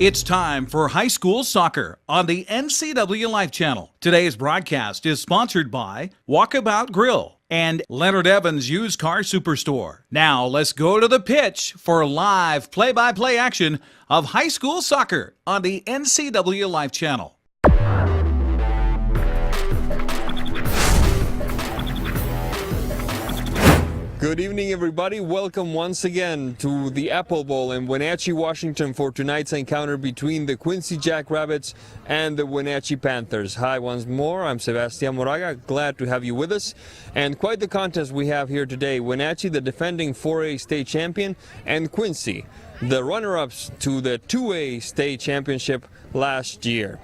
It's time for high school soccer on the NCW Life Channel. Today's broadcast is sponsored by Walkabout Grill and Leonard Evans Used Car Superstore. Now let's go to the pitch for live play-by-play action of high school soccer on the NCW Life Channel. Good evening, everybody. Welcome once again to the Apple Bowl in Wenatchee, Washington for tonight's encounter between the Quincy Jackrabbits and the Wenatchee Panthers. Hi once more, I'm Sebastian Moraga. Glad to have you with us. And quite the contest we have here today. Wenatchee, the defending 4A state champion, and Quincy, the runner-ups to the 2A state championship last year.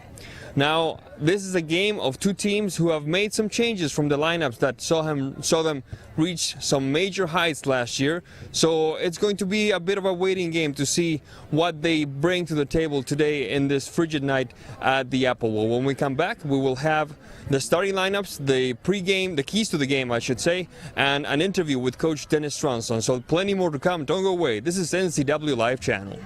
Now, this is a game of two teams who have made some changes from the lineups that saw them reach some major heights last year. So it's going to be a bit of a waiting game to see what they bring to the table today in this frigid night at the Apple Bowl. When we come back, we will have the starting lineups, the pregame, the keys to the game, I should say, and an interview with Coach Dennis Stronson. So plenty more to come. Don't go away. This is NCW Live Channel.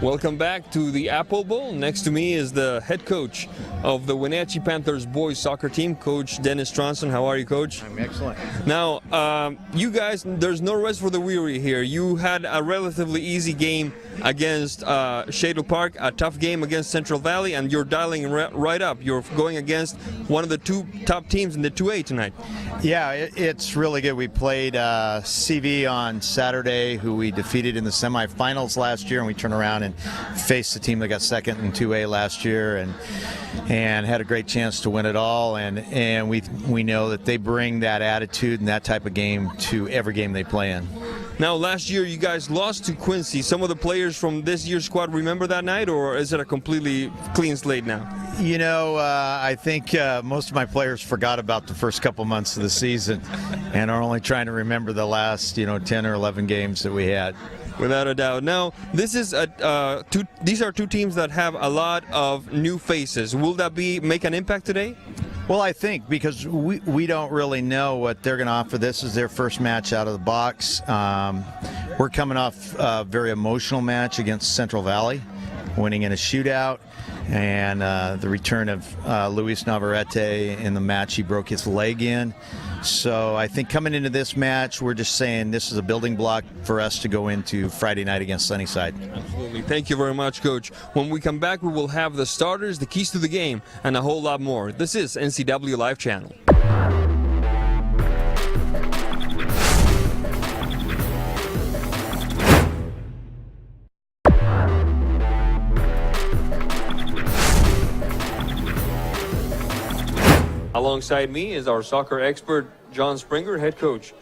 Welcome back to the Apple Bowl. Next to me is the head coach of the Wenatchee Panthers boys soccer team, Coach Dennis Stronson. How are you, Coach? I'm excellent. Now, you guys, there's no rest for the weary here. You had a relatively easy game against Shadle Park, a tough game against Central Valley, and you're dialing right up. You're going against one of the two top teams in the 2A tonight. Yeah, it's really good. We played CV on Saturday, who we defeated in the semifinals last year, and we turned around and faced the team that got second in 2A last year, and had a great chance to win it all. And we know that they bring that attitude and that type of game to every game they play in. Now, last year you guys lost to Quincy. Some of the players from this year's squad remember that night, or is it a completely clean slate now? You know, I think most of my players forgot about the first couple months of the season and are only trying to remember the last, 10 or 11 games that we had. Without a doubt. Now, this is these are two teams that have a lot of new faces. Will that make an impact today? Well, I think because we don't really know what they're going to offer. This is their first match out of the box. We're coming off a very emotional match against Central Valley, winning in a shootout, and the return of Luis Navarrete in the match. He broke his leg in. So I think coming into this match, we're just saying this is a building block for us to go into Friday night against Sunnyside. Absolutely. Thank you very much, Coach. When we come back, we will have the starters, the keys to the game, and a whole lot more. This is NCW Live Channel. Alongside me is our soccer expert, John Springer, head coach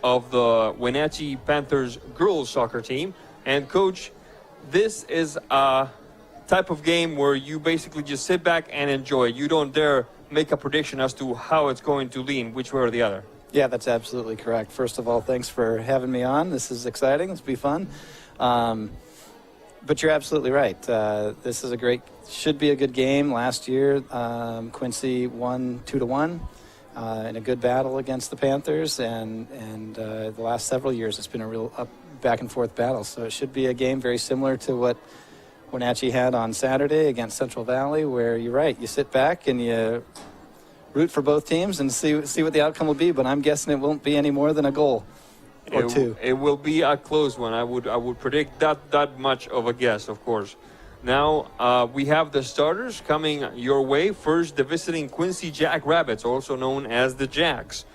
of the Wenatchee Panthers girls soccer team. And Coach, this is a type of game where you basically just sit back and enjoy. You don't dare make a prediction as to how it's going to lean, which way or the other. Yeah, that's absolutely correct. First of all, thanks for having me on. This is exciting. It's be fun. But you're absolutely right. This is should be a good game. Last year, Quincy won 2-1 in a good battle against the Panthers, and the last several years it's been a real back and forth battle. So it should be a game very similar to what Wenatchee had on Saturday against Central Valley, where you're right, you sit back and you root for both teams and see what the outcome will be. But I'm guessing it won't be any more than a goal. Or two. It will be a close one. I would predict that much of a guess, of course. Now we have the starters coming your way. First, the visiting Quincy Jackrabbits, also known as the Jacks.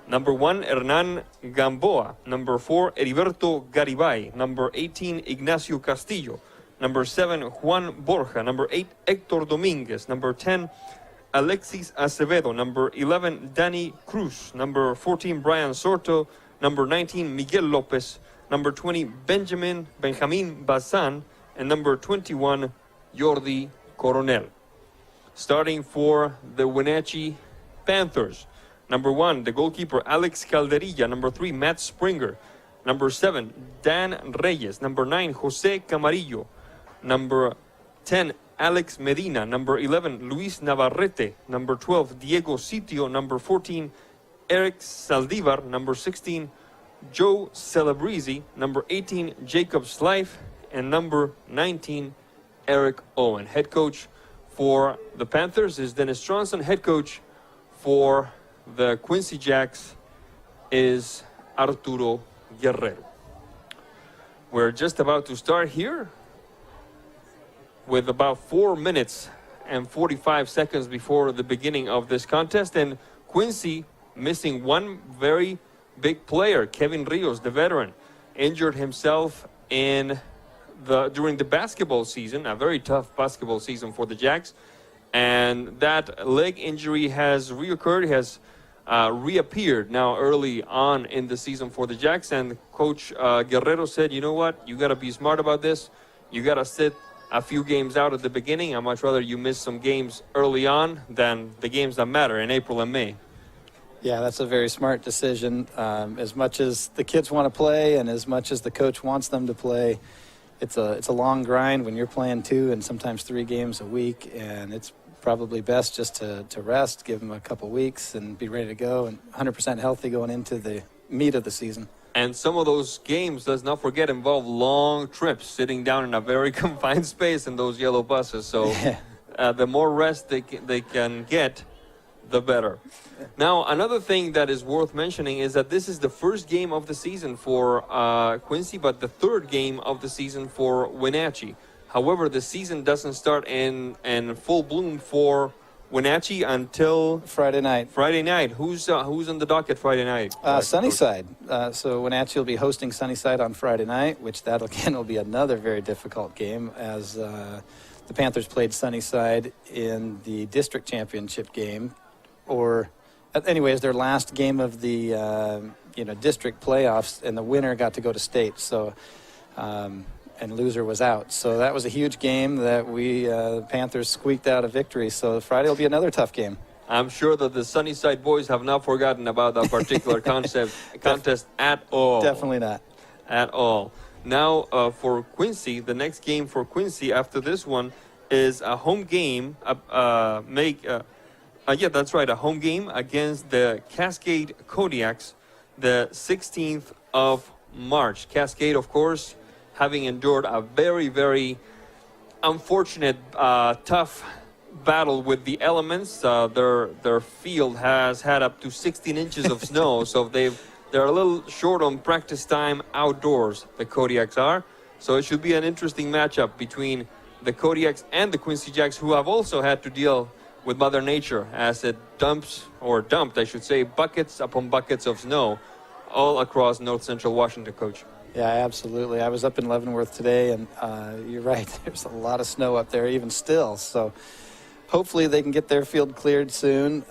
Number 1, Hernan Gamboa. Number 4, Heriberto Garibay. Number 18, Ignacio Castillo. Number 7, Juan Borja. Number 8, Hector Dominguez. Number 10, Alexis Acevedo. Number 11, Danny Cruz. Number 14, Brian Sorto. Number 19, Miguel Lopez. Number 20, Benjamin Bazan. And number 21, Jordi Coronel. Starting for the Wenatchee Panthers. Number 1, the goalkeeper, Alex Calderilla. Number 3, Matt Springer. Number 7, Dan Reyes. Number 9, Jose Camarillo. Number 10, Alex Medina. Number 11, Luis Navarrete. Number 12, Diego Sitio. Number 14, Eric Saldivar. Number 16, Joe Celebrezzi. Number 18, Jacob Slife. And number 19, Eric Owen. Head coach for the Panthers is Dennis Stronson. Head coach for the Quincy Jacks is Arturo Guerrero. We're just about to start here with about 4 minutes and 45 seconds before the beginning of this contest, and Quincy missing one very big player. Kevin Rios, the veteran, injured himself during the basketball season, a very tough basketball season for the Jacks, and that leg injury has reoccurred, reappeared now early on in the season for the Jacks. And Coach Guerrero said, you know what, you got to be smart about this. You got to sit a few games out at the beginning. I'd much rather you miss some games early on than the games that matter in April and May. Yeah, that's a very smart decision. As much as the kids want to play and as much as the coach wants them to play, it's a long grind when you're playing 2 and sometimes 3 games a week, and it's probably best just to rest, give them a couple weeks, and be ready to go and 100% healthy going into the meat of the season. And some of those games, let's not forget, involve long trips, sitting down in a very confined space in those yellow buses. So the more rest they can get, the better. Now, another thing that is worth mentioning is that this is the first game of the season for Quincy, but the third game of the season for Wenatchee. However, the season doesn't start in full bloom for Wenatchee until Friday night. Friday night. Who's on the docket Friday night? Sunnyside. So Wenatchee will be hosting Sunnyside on Friday night, which that again will be another very difficult game, as the Panthers played Sunnyside in the district championship game, or anyways, their last game of the district playoffs, and the winner got to go to state. So. And loser was out. So that was a huge game that we Panthers squeaked out a victory. So Friday will be another tough game. I'm sure that the Sunnyside boys have not forgotten about that particular contest at all. Definitely not. At all. Now for Quincy, the next game for Quincy after this one is a home game. That's right, a home game against the Cascade Kodiaks, the 16th of March. Cascade, of course, having endured a very, very unfortunate, tough battle with the elements. Their field has had up to 16 inches of snow, so they're a little short on practice time outdoors, the Kodiaks are. So it should be an interesting matchup between the Kodiaks and the Quincy Jacks, who have also had to deal with Mother Nature as it dumped, I should say, buckets upon buckets of snow all across north central Washington, Coach. Yeah, absolutely. I was up in Leavenworth today, and you're right. There's a lot of snow up there even still. So hopefully they can get their field cleared soon.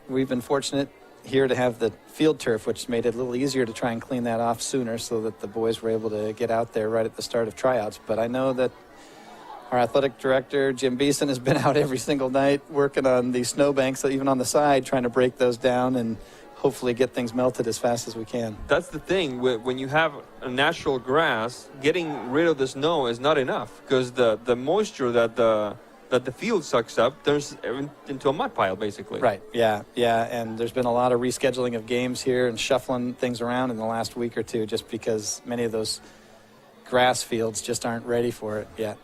We've been fortunate here to have the field turf, which made it a little easier to try and clean that off sooner so that the boys were able to get out there right at the start of tryouts. But I know that our athletic director, Jim Beeson, has been out every single night working on the snowbanks, even on the side, trying to break those down and hopefully get things melted as fast as we can. That's the thing. When you have a natural grass, getting rid of the snow is not enough, because the moisture that the field sucks up turns into a mud pile, basically. Right, yeah. And there's been a lot of rescheduling of games here and shuffling things around in the last week or two, just because many of those grass fields just aren't ready for it yet.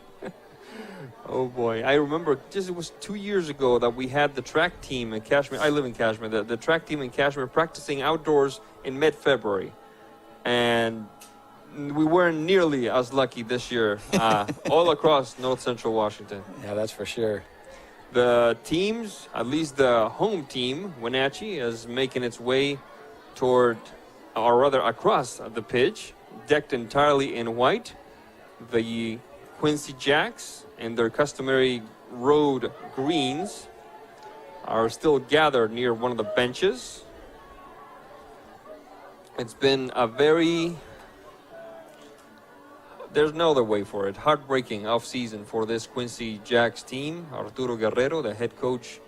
Oh boy, I remember it was 2 years ago that we had the track team in Kashmir. I live in Kashmir. The track team in Kashmir practicing outdoors in mid-February. And we weren't nearly as lucky this year all across north central Washington. Yeah, that's for sure. The teams, at least the home team, Wenatchee, is making its way across the pitch, decked entirely in white. The Quincy Jacks, in their customary road greens, are still gathered near one of the benches. It's been there's no other way for it, heartbreaking off-season for this Quincy Jacks team. Arturo Guerrero, the head coach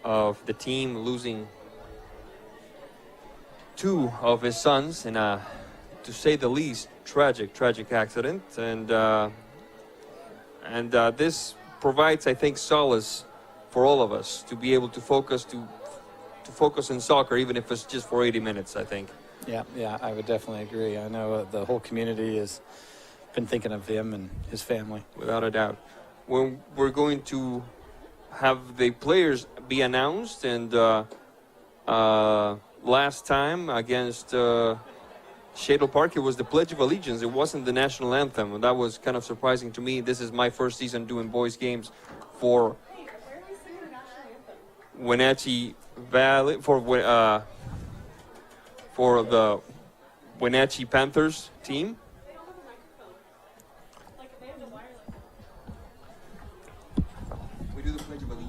of the team, losing 2 of his sons in a, to say the least, tragic accident. And this provides, I think, solace for all of us to be able to focus in soccer, even if it's just for 80 minutes, I think. Yeah, I would definitely agree. I know the whole community has been thinking of him and his family. Without a doubt. When we're going to have the players be announced, and last time against Shadle Park, it was the Pledge of Allegiance. It wasn't the national anthem, and that was kind of surprising to me. This is my first season doing boys games for Wenatchee Valley, for the Wenatchee Panthers team.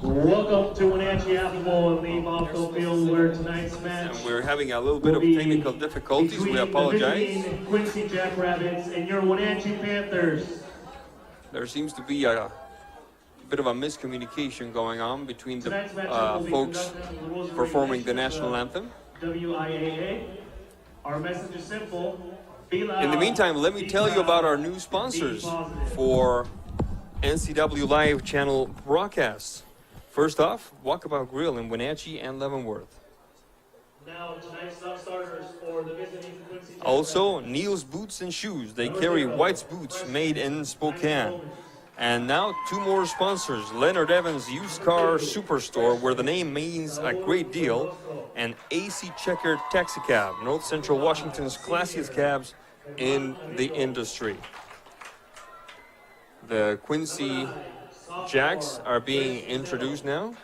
Welcome to Wenatchee Apple Bowl and Leave Off the Field, where tonight's match. And we're having a little bit of technical difficulties. We apologize. Quincy Jackrabbits and your Wenatchee Panthers. There seems to be a bit of a miscommunication going on between the folks performing the national anthem. WIAA. Our message is simple. Be loud. In the meantime, let me tell you about our new sponsors for NCW Live channel broadcasts. First off, Walkabout Grill in Wenatchee and Leavenworth. Now, tonight's starters for the visiting Quincy. Also, Neil's Boots and Shoes. They carry White's boots made in Spokane. And now 2 more sponsors. Leonard Evans Used Car Superstore, where the name means a great deal, and AC Checker Taxi Cab, North Central Washington's classiest cabs in the industry. The Quincy Jacks are being introduced now.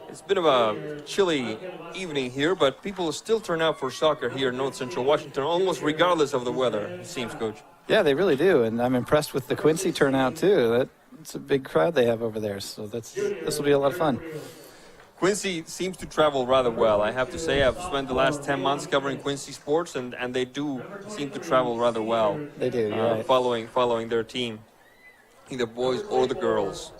It's a bit of a chilly evening here, but people still turn out for soccer here in North Central Washington, almost regardless of the weather, it seems, Coach. Yeah, they really do, and I'm impressed with the Quincy turnout too. It's a big crowd they have over there, so this will be a lot of fun. Quincy seems to travel rather well. I have to say, I've spent the last 10 months covering Quincy sports, and they do seem to travel rather well. They do, you're right. Following their team, either boys or the girls.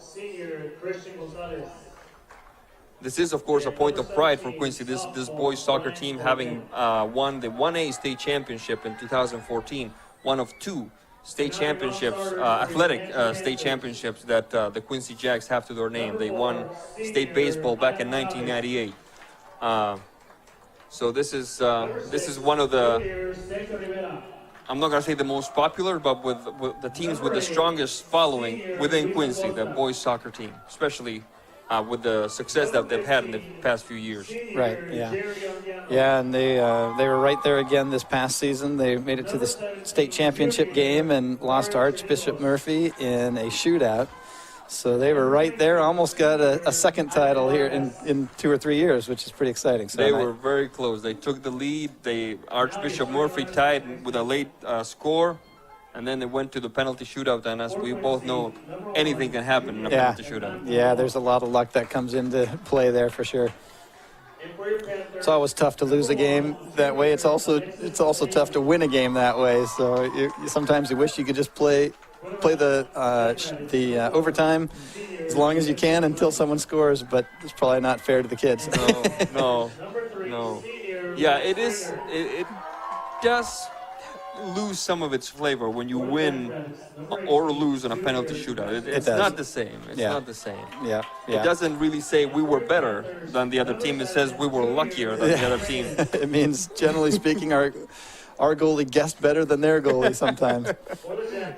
This is, of course, a point of pride for Quincy. This boys soccer team having won the 1A state championship in 2014, one of 2 state championships, athletic state championships that the Quincy Jacks have to their name. They won state baseball back in 1998. So this is one of the, I'm not going to say the most popular, but with the teams with the strongest following within Quincy, the boys soccer team, especially with the success that they've had in the past few years. Right, yeah, and they were right there again this past season. They made it to the state championship game and lost to Archbishop Murphy in a shootout. So they were right there, almost got a second title here in 2 or 3 years, which is pretty exciting. So they were very close. They took the lead. Archbishop Murphy tied with a late score. And then they went to the penalty shootout, and as we both know, anything can happen in a penalty shootout. Yeah, there's a lot of luck that comes into play there for sure. It's always tough to lose a game that way. It's also tough to win a game that way. So sometimes you wish you could just play the overtime as long as you can until someone scores, but it's probably not fair to the kids. No. Yeah, it is. It does lose some of its flavor when you win or lose on a penalty shootout. It's not the same. It's not the same. Yeah. It doesn't really say we were better than the other team. It says we were luckier than the other team. It means, generally speaking, our goalie guessed better than their goalie sometimes.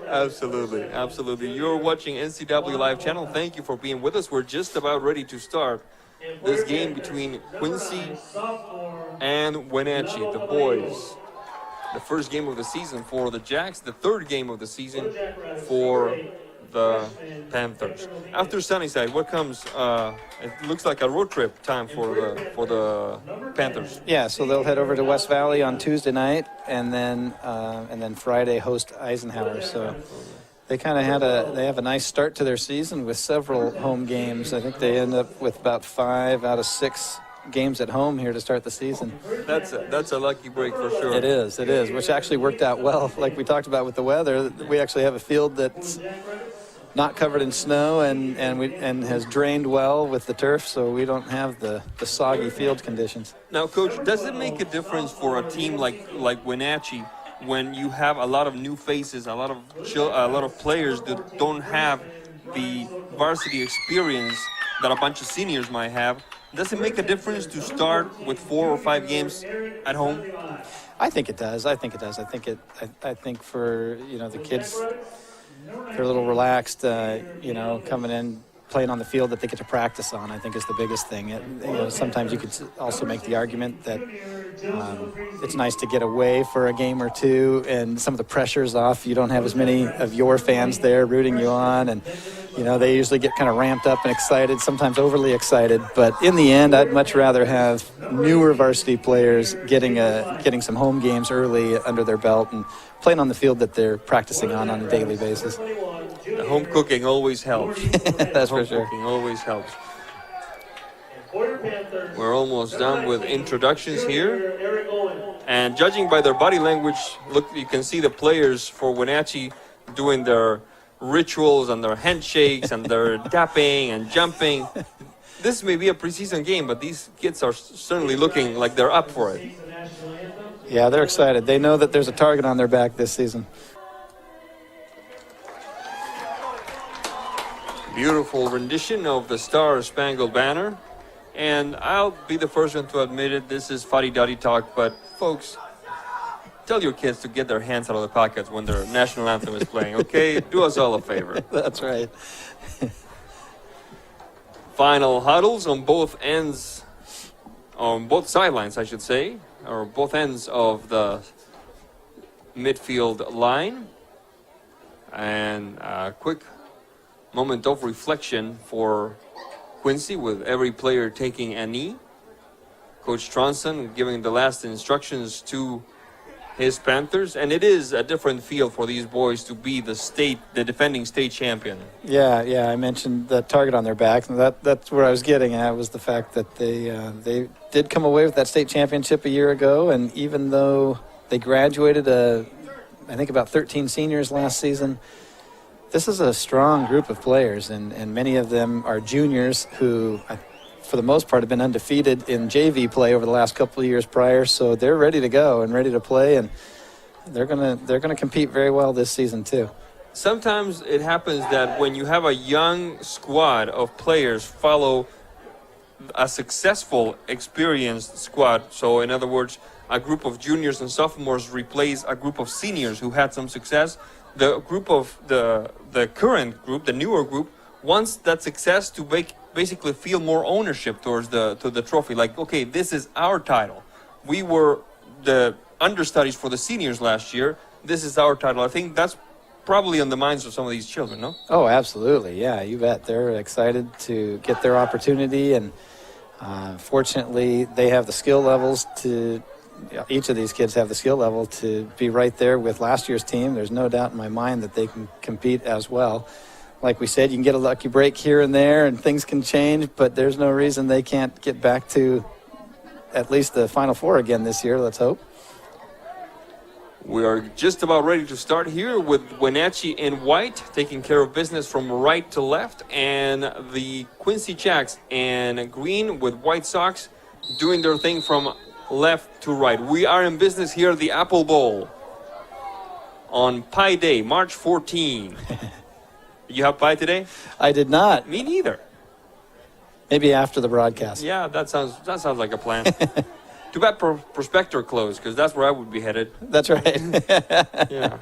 Absolutely. You're watching NCW Live Channel. Thank you for being with us. We're just about ready to start this game between Quincy and Wenatchee, the boys. The first game of the season for the Jacks, the third game of the season for the Panthers. After Sunnyside, what comes? It looks like a road trip time for the Panthers. Yeah, so they'll head over to West Valley on Tuesday night, and then Friday host Eisenhower. So they kind of have a nice start to their season with several home games. I think they end up with about 5 out of 6 games at home here to start the season. That's a lucky break for sure. It is, which actually worked out well. Like we talked about with the weather, we actually have a field that's not covered in snow and has drained well with the turf, so we don't have the soggy field conditions. Now, Coach, does it make a difference for a team like Wenatchee when you have a lot of new faces, a lot of players that don't have the varsity experience that a bunch of seniors might have. Does it make a difference to start with 4 or 5 games at home? I think it does. I think for the kids, they're a little relaxed. Coming in, playing on the field that they get to practice on, I think is the biggest thing. Sometimes you could also make the argument that it's nice to get away for a game or two, and some of the pressure's off. You don't have as many of your fans there rooting you on, and they usually get kind of ramped up and excited, sometimes overly excited. But in the end, I'd much rather have newer varsity players getting some home games early under their belt and playing on the field that they're practicing on a daily basis. The home cooking always helps. That's for sure. Home cooking always helps. We're almost done with introductions here. And judging by their body language, look, you can see the players for Wenatchee doing their rituals and their handshakes and their tapping and jumping. This may be a preseason game, but these kids are certainly looking like they're up for it. Yeah, they're excited. They know that there's a target on their back this season. Beautiful rendition of the Star-Spangled Banner. And I'll be the first one to admit it, this is fuddy-duddy talk, but folks, tell your kids to get their hands out of the pockets when their national anthem is playing, okay? Do us all a favor. That's right. Final huddles on both ends, on both sidelines, I should say, or both ends of the midfield line. And a quick moment of reflection for Quincy, with every player taking a knee. Coach Tronson giving the last instructions to his Panthers, and it is a different feel for these boys to be the defending state champion. Yeah, I mentioned the target on their back, and that's where I was getting at, was the fact that they did come away with that state championship a year ago, and even though they graduated, I think about 13 seniors last season, this is a strong group of players, and many of them are juniors who, for the most part, have been undefeated in JV play over the last couple of years prior. So they're ready to go and ready to play, and they're gonna compete very well this season too. Sometimes it happens that when you have a young squad of players follow a successful, experienced squad, so in other words, a group of juniors and sophomores replace a group of seniors who had some success. The group of the current group, the newer group, wants that success to basically feel more ownership towards the trophy. Like, okay, this is our title. We were the understudies for the seniors last year. This is our title. I think that's probably on the minds of some of these children, no? Oh, absolutely. Yeah, you bet. They're excited to get their opportunity, and fortunately, they have the skill levels to. Each of these kids have the skill level to be right there with last year's team. There's no doubt in my mind that they can compete as well. Like we said, you can get a lucky break here and there and things can change, but there's no reason they can't get back to at least the Final Four again this year, let's hope. We are just about ready to start here with Wenatchee in white, taking care of business from right to left, and the Quincy Jacks in green with white socks doing their thing from left to right. We are in business here at the Apple Bowl on Pie Day, March 14. Did you have pie today? I did not. Me neither. Maybe after the broadcast. Yeah, that sounds like a plan. Too bad Prospector closed, because that's where I would be headed. That's right. Yeah.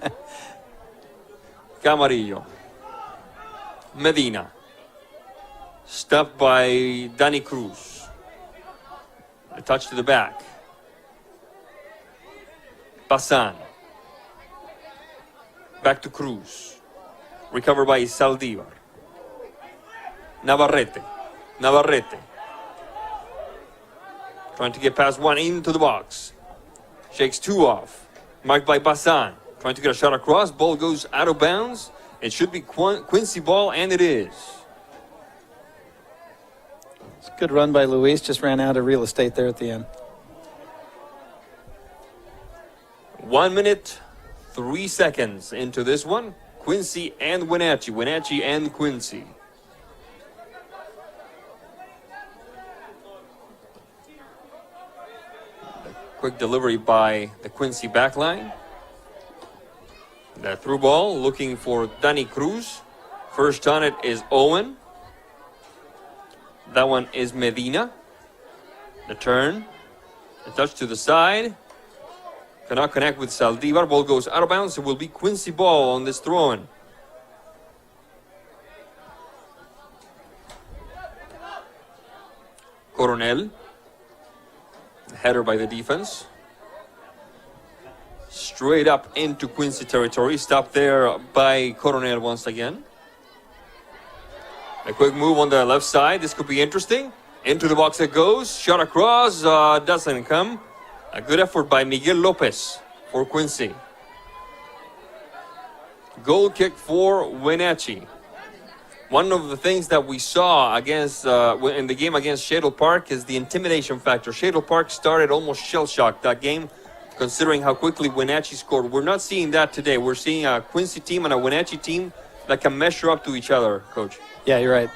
Camarillo. Medina. Stuffed by Danny Cruz. A touch to the back. Pasan. Back to Cruz. Recovered by Saldivar. Navarrete. Trying to get past one into the box. Shakes two off. Marked by Pasan. Trying to get a shot across. Ball goes out of bounds. It should be Quincy ball, and it is. It's a good run by Luis. Just ran out of real estate there at the end. 1 minute, 3 seconds into this one. Quincy and Wenatchee. Wenatchee and Quincy. Quick delivery by the Quincy backline. The through ball looking for Danny Cruz. First on it is Owen. That one is Medina. The turn. A touch to the side. Cannot connect with Saldivar. Ball goes out of bounds. It will be Quincy ball on this throw-in. Coronel. Header by the defense. Straight up into Quincy territory. Stopped there by Coronel once again. A quick move on the left side. This could be interesting. Into the box it goes. Shot across. Doesn't come. A good effort by Miguel Lopez for Quincy. Goal kick for Wenatchee. One of the things that we saw against in the game against Shadle Park is the intimidation factor. Shadle Park started almost shell-shocked that game, considering how quickly Wenatchee scored. We're not seeing that today. We're seeing a Quincy team and a Wenatchee team that can measure up to each other, Coach. Yeah, you're right.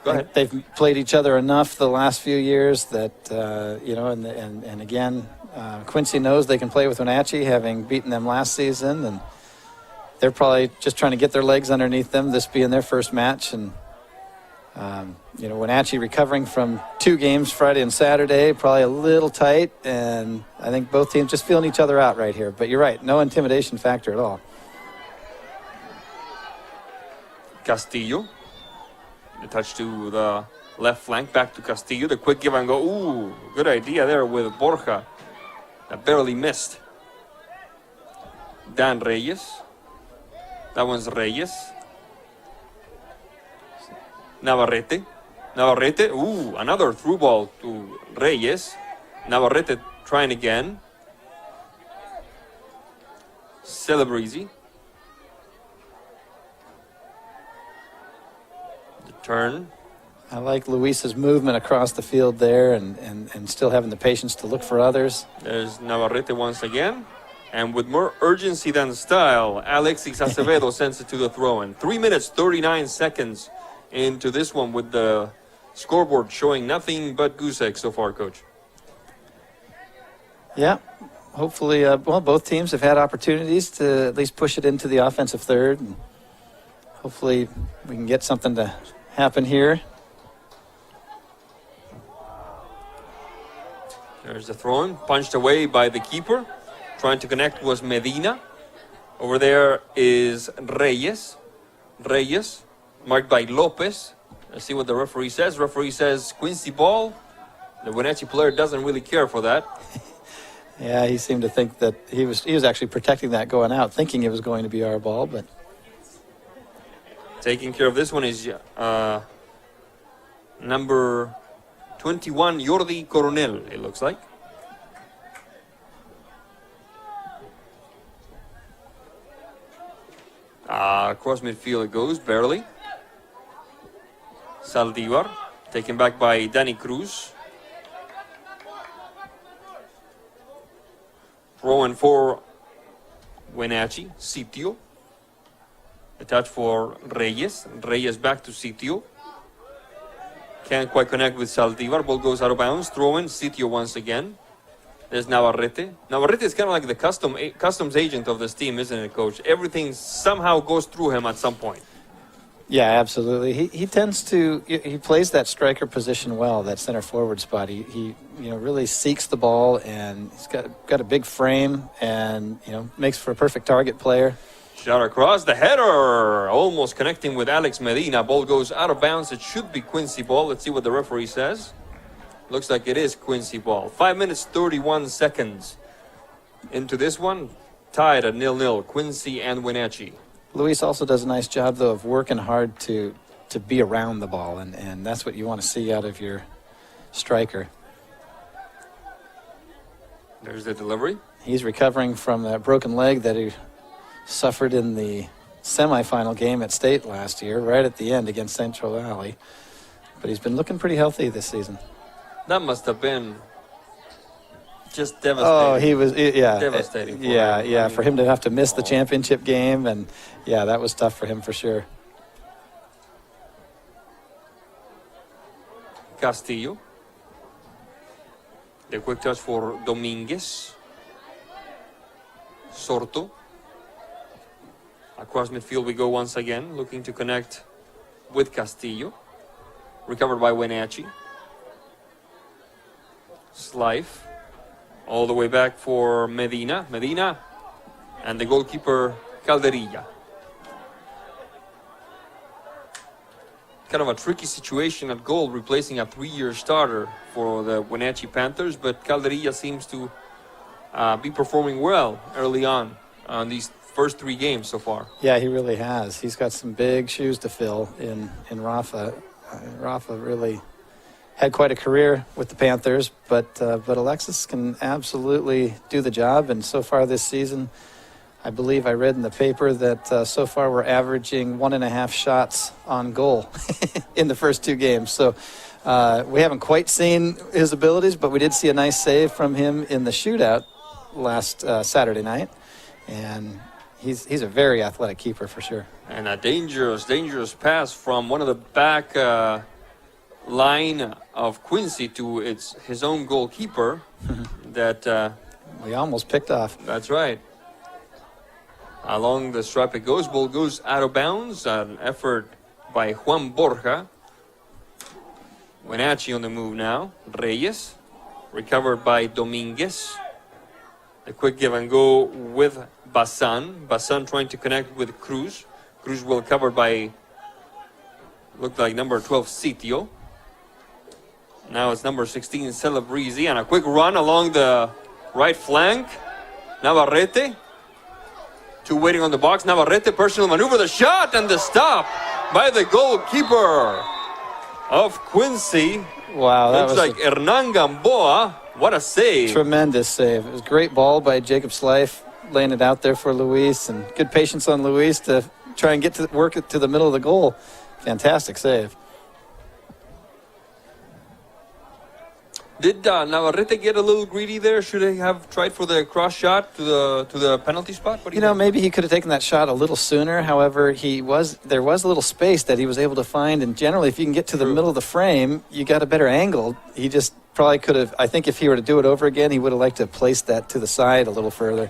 Go ahead. They've played each other enough the last few years that, and again, Quincy knows they can play with Wenatchee, having beaten them last season, and they're probably just trying to get their legs underneath them, this being their first match. And, Wenatchee recovering from 2 games, Friday and Saturday, probably a little tight, and I think both teams just feeling each other out right here. But you're right, no intimidation factor at all. Castillo. The touch to the left flank, back to Castillo. The quick give and go. Ooh, good idea there with Borja. That barely missed. Dan Reyes. That one's Reyes. Navarrete. Ooh, another through ball to Reyes. Navarrete trying again. Celebrezzi. The turn. I like Luis's movement across the field there and still having the patience to look for others. There's Navarrete once again. And with more urgency than style, Alexis Acevedo sends it to the throw-in. 3 minutes, 39 seconds into this one with the scoreboard showing nothing but goose eggs so far, Coach. Yeah, hopefully, both teams have had opportunities to at least push it into the offensive third. And hopefully we can get something to happen here. There's the throw-in, punched away by the keeper. Trying to connect was Medina. Over there is Reyes. Marked by Lopez. Let's see what the referee says. Referee says Quincy ball. The Wenatchee player doesn't really care for that. Yeah, he seemed to think that he was actually protecting that going out, thinking it was going to be our ball, but Taking care of this one is number 21, Jordi Coronel, it looks like. Across midfield it goes, barely. Saldivar, taken back by Danny Cruz. Throwing for Wenatchee, Sitio. A touch for Reyes. Reyes back to Sitio. Can't quite connect with Saldivar. Ball goes out of bounds. Throwing Sitio once again. There's Navarrete. Navarrete is kind of like the customs agent of this team, isn't it, Coach? Everything somehow goes through him at some point. yeah, absolutely. He tends to he plays that striker position well, that center forward spot. He really seeks the ball, and he's got a big frame, and makes for a perfect target player. Shot across the header, almost connecting with Alex Medina. Ball goes out of bounds. It should be Quincy ball. Let's see what the referee says. Looks like it is Quincy ball. 5 minutes, 31 seconds into this one. Tied at 0-0, Quincy and Wenatchee. Luis also does a nice job, though, of working hard to be around the ball, and that's what you want to see out of your striker. There's the delivery. He's recovering from that broken leg that he suffered in the semifinal game at State last year, right at the end against Central Valley. But he's been looking pretty healthy this season. That must have been just devastating. Oh, he was, yeah. Devastating for him. him. For him to have to miss the championship game, and yeah, that was tough for him for sure. Castillo. The quick touch for Dominguez. Sorto. Across midfield we go once again, looking to connect with Castillo. Recovered by Wenatchee. Slife. All the way back for Medina. Medina. And the goalkeeper, Calderilla. Kind of a tricky situation at goal, replacing a 3-year starter for the Wenatchee Panthers, but Calderilla seems to be performing well early on these first 3 games so far. Yeah, he really has. He's got some big shoes to fill in Rafa. Rafa really had quite a career with the Panthers, but Alexis can absolutely do the job. And so far this season, I believe I read in the paper that so far we're averaging 1.5 shots on goal in the first 2 games. So we haven't quite seen his abilities, but we did see a nice save from him in the shootout last Saturday night. And he's a very athletic keeper for sure. And a dangerous pass from one of the back line of Quincy to his own goalkeeper that we almost picked off. That's right. Along the stripe it goes. Ball goes out of bounds. An effort by Juan Borja. Wenatchee on the move now. Reyes. Recovered by Dominguez. A quick give and go with Bazan. Bazan trying to connect with Cruz. Cruz well covered by, looked like number 12, Sitio. Now it's number 16, Celebrezzi. And a quick run along the right flank. Navarrete. 2 waiting on the box. Navarrete, personal maneuver, the shot and the stop by the goalkeeper of Quincy. Wow, that looks was like Hernan Gamboa. What a save. Tremendous save. It was a great ball by Jacob Slife, laying it out there for Luis, and good patience on Luis to try and work it to the middle of the goal. Fantastic save. Did Navarrete get a little greedy there? Should he have tried for the cross shot to the penalty spot? What do you think? Maybe he could have taken that shot a little sooner. However, there was a little space that he was able to find, and generally, if you can get to the middle of the frame, you got a better angle. He just probably could have. I think if he were to do it over again, he would have liked to place that to the side a little further,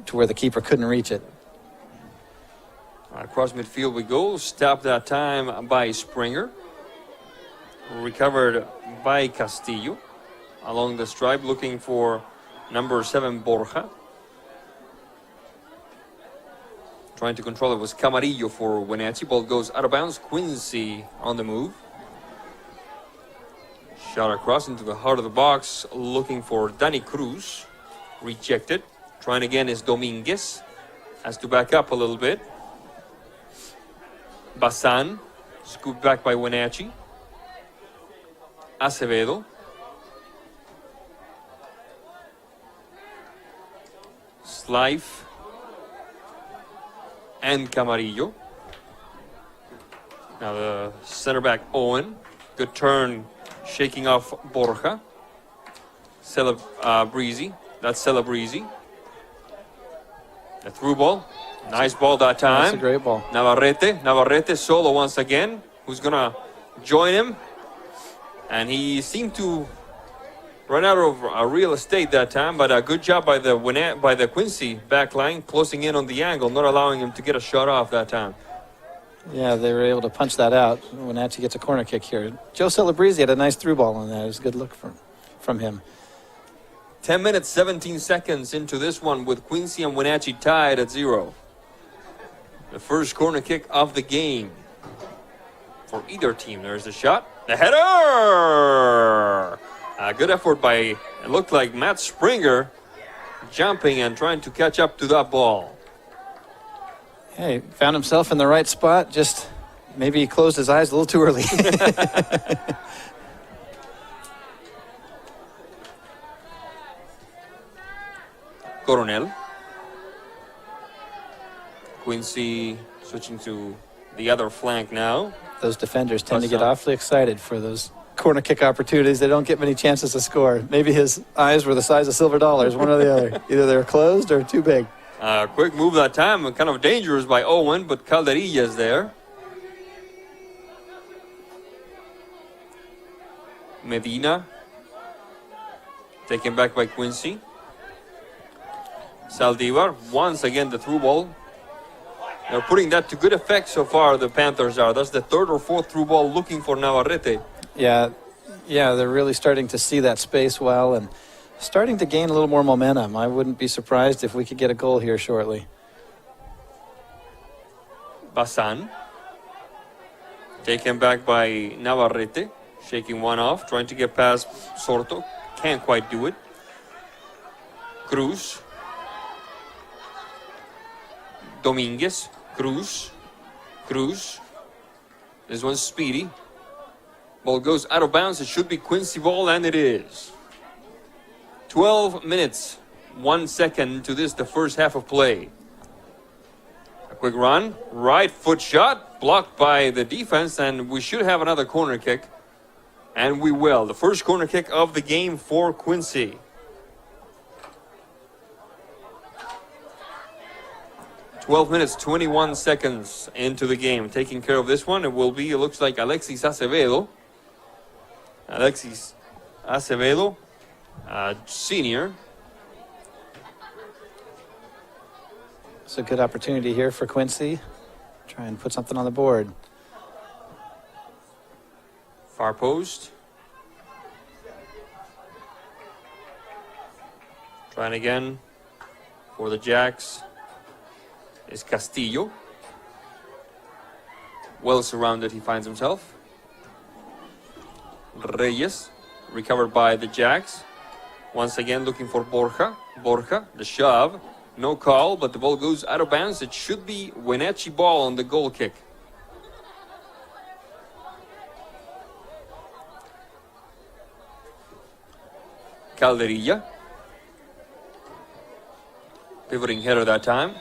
to where the keeper couldn't reach it. Across midfield we go. Stopped that time by Springer. Recovered by Castillo. Along the stripe looking for number 7 Borja. Trying to control it was Camarillo for Wenatchee. Ball goes out of bounds. Quincy on the move. Shot across into the heart of the box looking for Danny Cruz. Rejected. Trying again is Dominguez. Has to back up a little bit. Bazan. Scooped back by Wenatchee. Acevedo. Slife. And Camarillo. Now the center back Owen. Good turn, shaking off Borja. Celebrezzi. That's Celebrezzi. A through ball. Nice ball that time. That's a great ball. Navarrete solo once again. Who's gonna join him? And he seemed to run out of real estate that time, but a good job by the Quincy back line, closing in on the angle, not allowing him to get a shot off that time. Yeah, they were able to punch that out. Wenatchee gets a corner kick here. Joe Celebrezzi had a nice through ball on that. It was a good look from him. 10 minutes, 17 seconds into this one with Quincy and Wenatchee tied at 0. The first corner kick of the game for either team. There's the shot. The header! A good effort by, it looked like Matt Springer, jumping and trying to catch up to that ball. Hey, found himself in the right spot. Just maybe he closed his eyes a little too early. Coronel. Quincy switching to the other flank now. Those defenders tend to get awfully excited for those corner kick opportunities. They don't get many chances to score. Maybe his eyes were the size of silver dollars, one or the other. Either they're closed or too big. Quick move that time, kind of dangerous by Owen, but Calderilla is there. Medina. Taken back by Quincy. Saldivar, once again the through ball. They're putting that to good effect so far, the Panthers are. That's the third or fourth through ball looking for Navarrete. Yeah, they're really starting to see that space well and starting to gain a little more momentum. I wouldn't be surprised if we could get a goal here shortly. Basan. Taken back by Navarrete. Shaking one off, trying to get past Sorto. Can't quite do it. Cruz. Dominguez. Cruz. This one's speedy. Ball goes out of bounds. It should be Quincy ball, and it is. 12 minutes, 1 second to this, the first half of play. A quick run, right foot shot, blocked by the defense, and we should have another corner kick. And we will. The first corner kick of the game for Quincy. "12 minutes, 21 seconds into the game. Taking care of this one, it will be, it looks like Alexis Acevedo. Senior. It's a good opportunity here for Quincy. Try and put something on the board. Far post. Trying again for the Jacks is Castillo. Well surrounded, he finds himself. Reyes, recovered by the Jacks. Once again looking for Borja. The shove. No call, but the ball goes out of bounds. It should be Wenatchee ball on the goal kick. Calderilla. Pivoting header that time.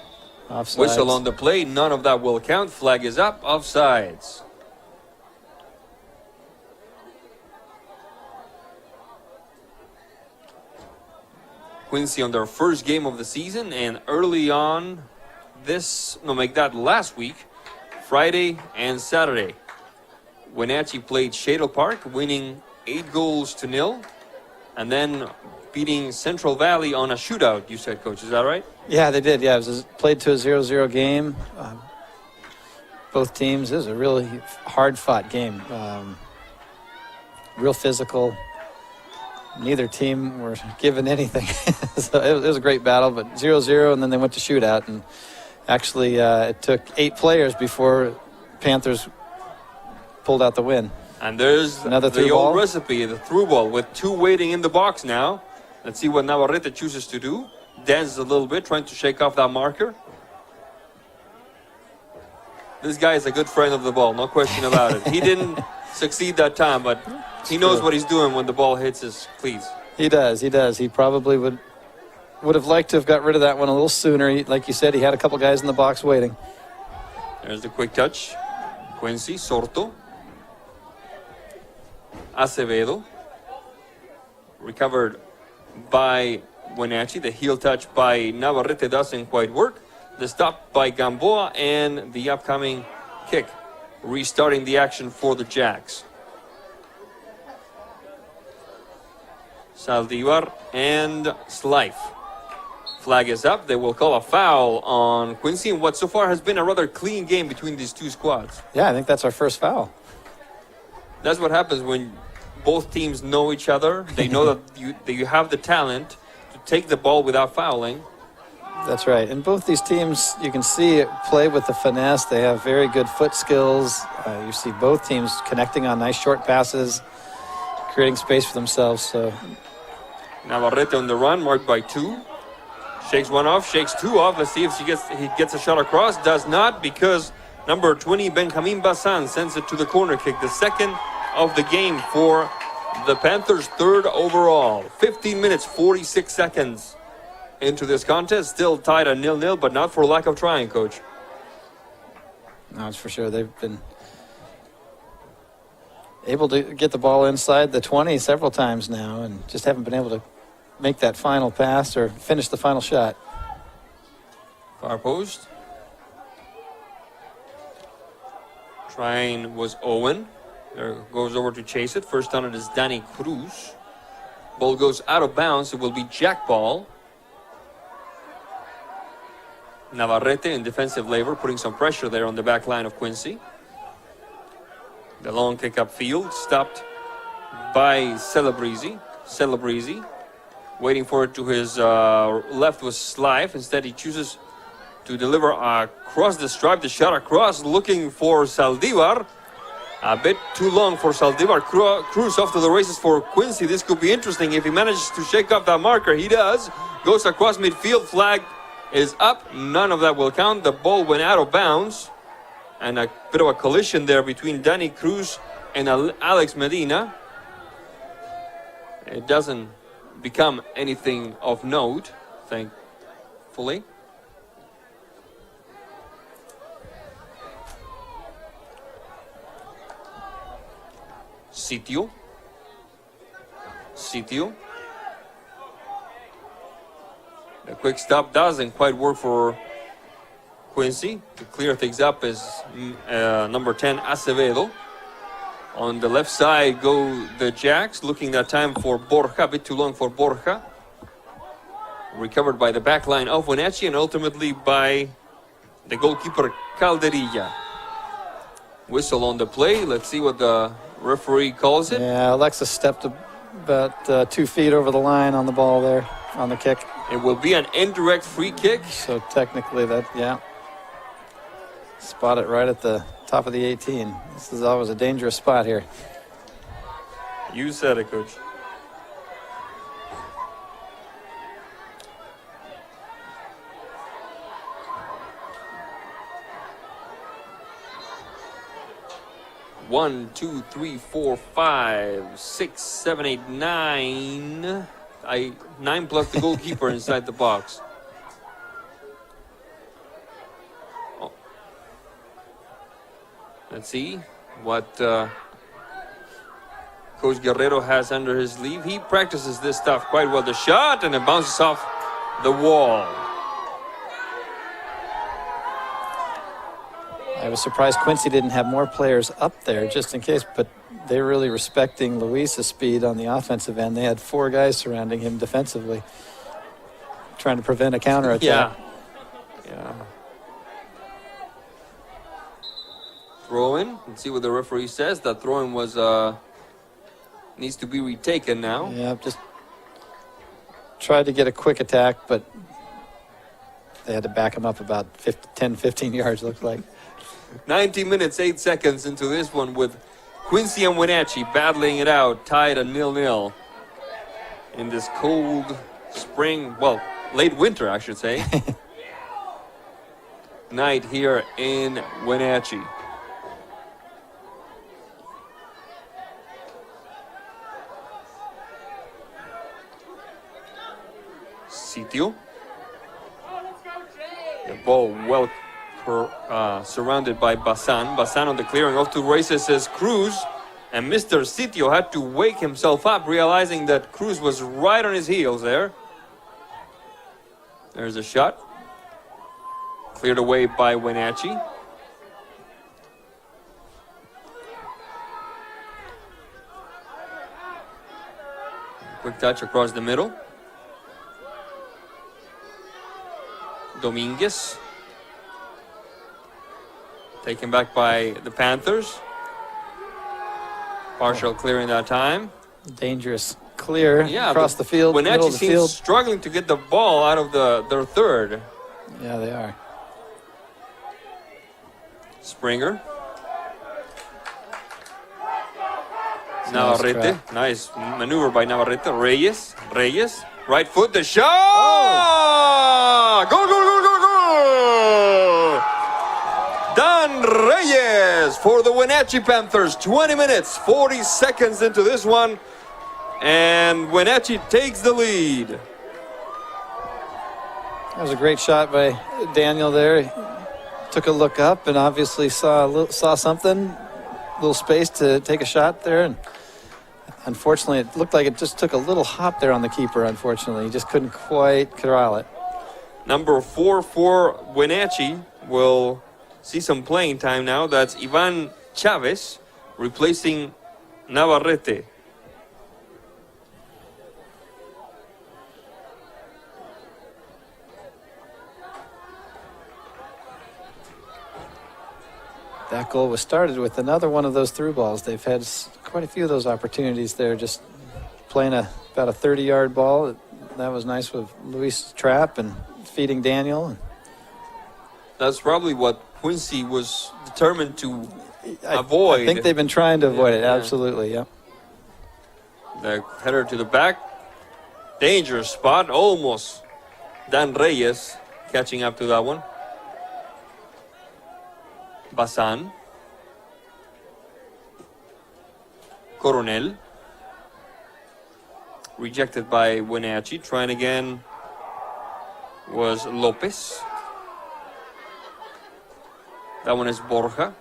Offsides. Whistle on the play. None of that will count. Flag is up. Offsides. Quincy on their first game of the season, and early on last week, Friday and Saturday. Wenatchee played Shadle Park, winning 8-0, and then beating Central Valley on a shootout, you said, Coach. Is that right? Yeah, they did. Yeah, it was played to a 0-0 game. Both teams, it was a really hard-fought game. Real physical. Neither team were given anything. So it was a great battle, but 0-0, and then they went to shootout. And actually, it took 8 players before Panthers pulled out the win. And there's Another the through old ball. recipe, the through ball, with 2 waiting in the box now. Let's see what Navarrete chooses to do. Dances a little bit, trying to shake off that marker. This guy is a good friend of the ball, no question about it. He didn't succeed that time, but he knows what he's doing when the ball hits his cleats. He does. He probably would have liked to have got rid of that one a little sooner. Like you said, he had a couple guys in the box waiting. There's the quick touch. Quincy, Sorto. Acevedo. Recovered by Wenatchee. The heel touch by Navarrete doesn't quite work. The stop by Gamboa and the upcoming kick. Restarting the action for the Jacks. Saldivar and Slife. Flag is up. They will call a foul on Quincy in what so far has been a rather clean game between these two squads. Yeah, I think that's our first foul. That's what happens when both teams know each other. They know that you have the talent to take the ball without fouling. That's right. And both these teams, you can see it play with the finesse. They have very good foot skills. You see both teams connecting on nice short passes, creating space for themselves. So Navarrete on the run, marked by 2. Shakes one off, shakes 2 off. Let's see if he gets a shot across. Does not, because number 20, Benjamin Basan, sends it to the corner kick. The second of the game for the Panthers, 3rd overall. 15 minutes, 46 seconds into this contest. Still tied at 0-0, but not for lack of trying, Coach. no, it's for sure. They've been able to get the ball inside the 20 several times now and just haven't been able to make that final pass or finish the final shot. Far post. Trying was Owen. There goes over to chase it. First on it is Danny Cruz. Ball goes out of bounds. It will be jack ball. Navarrete in defensive labor, putting some pressure there on the back line of Quincy. The long kick upfield, stopped by Celebrezzi. Celebrezzi, waiting for it to his left was Slife. Instead, he chooses to deliver across the stripe, the shot across, looking for Saldivar. A bit too long for Saldivar. Cruz off to the races for Quincy. This could be interesting if he manages to shake off that marker. He does. Goes across midfield. Flag is up. None of that will count. The ball went out of bounds. And a bit of a collision there between Danny Cruz and Alex Medina. It doesn't become anything of note, thankfully. Sitio. The quick stop doesn't quite work for Quincy. To clear things up is number 10, Acevedo. On the left side go the Jacks, looking that time for Borja, a bit too long for Borja. Recovered by the back line of Wenatchee and ultimately by the goalkeeper Calderilla. Whistle on the play. Let's see what the referee calls it. Yeah, Alexis stepped about 2 feet over the line on the ball there, on the kick. It will be an indirect free kick. So technically spot it right at the top of the 18. This is always a dangerous spot here. You said it, Coach. One, two, three, four, 5, 6, 7, 8, 9. 9 plus the goalkeeper inside the box. Oh. Let's see what Coach Guerrero has under his sleeve. He practices this stuff quite well. The shot, and it bounces off the wall. I was surprised Quincy didn't have more players up there just in case, but they're really respecting Luis's speed on the offensive end. They had 4 guys surrounding him defensively, trying to prevent a counterattack. Yeah. Throw-in. Let's see what the referee says. That throw-in was needs to be retaken now. Yeah, just tried to get a quick attack, but they had to back him up about 10, 15 yards, looked like. 90 minutes, 8 seconds into this one with Quincy and Wenatchee battling it out, tied at 0-0 in this cold spring, well, late winter, I should say, night here in Wenatchee. Sitio. The ball well surrounded by Bazan. Bazan on the clearing off to races is Cruz. And Mr. Sitio had to wake himself up, realizing that Cruz was right on his heels there. There's a shot. Cleared away by Wenatchee. Quick touch across the middle. Dominguez. Taken back by the Panthers. Partial clearing that time. Dangerous clear across the field. Wenatchee seems struggling to get the ball out of their third. Yeah, they are. Springer. Navarrete. Nice maneuver by Navarrete. Reyes. Right foot. The shot! Oh. Goal! Dan Reyes for the Wenatchee Panthers. 20 minutes, 40 seconds into this one. And Wenatchee takes the lead. That was a great shot by Daniel there. He took a look up and obviously saw something, a little space to take a shot there. And unfortunately, it looked like it just took a little hop there on the keeper, unfortunately. He just couldn't quite corral it. Number 4 for Wenatchee will see some playing time now. That's Ivan Chavez replacing Navarrete. That goal was started with another one of those through balls. They've had quite a few of those opportunities there, just playing about a 30-yard ball. That was nice with Luis' trap and feeding Daniel. That's probably what Quincy was determined to avoid. I think they've been trying to avoid it, absolutely, yeah. The header to the back. Dangerous spot, almost. Dan Reyes catching up to that one. Bazan. Coronel. Rejected by Wenatchee. Trying again was Lopez. That one is Borja.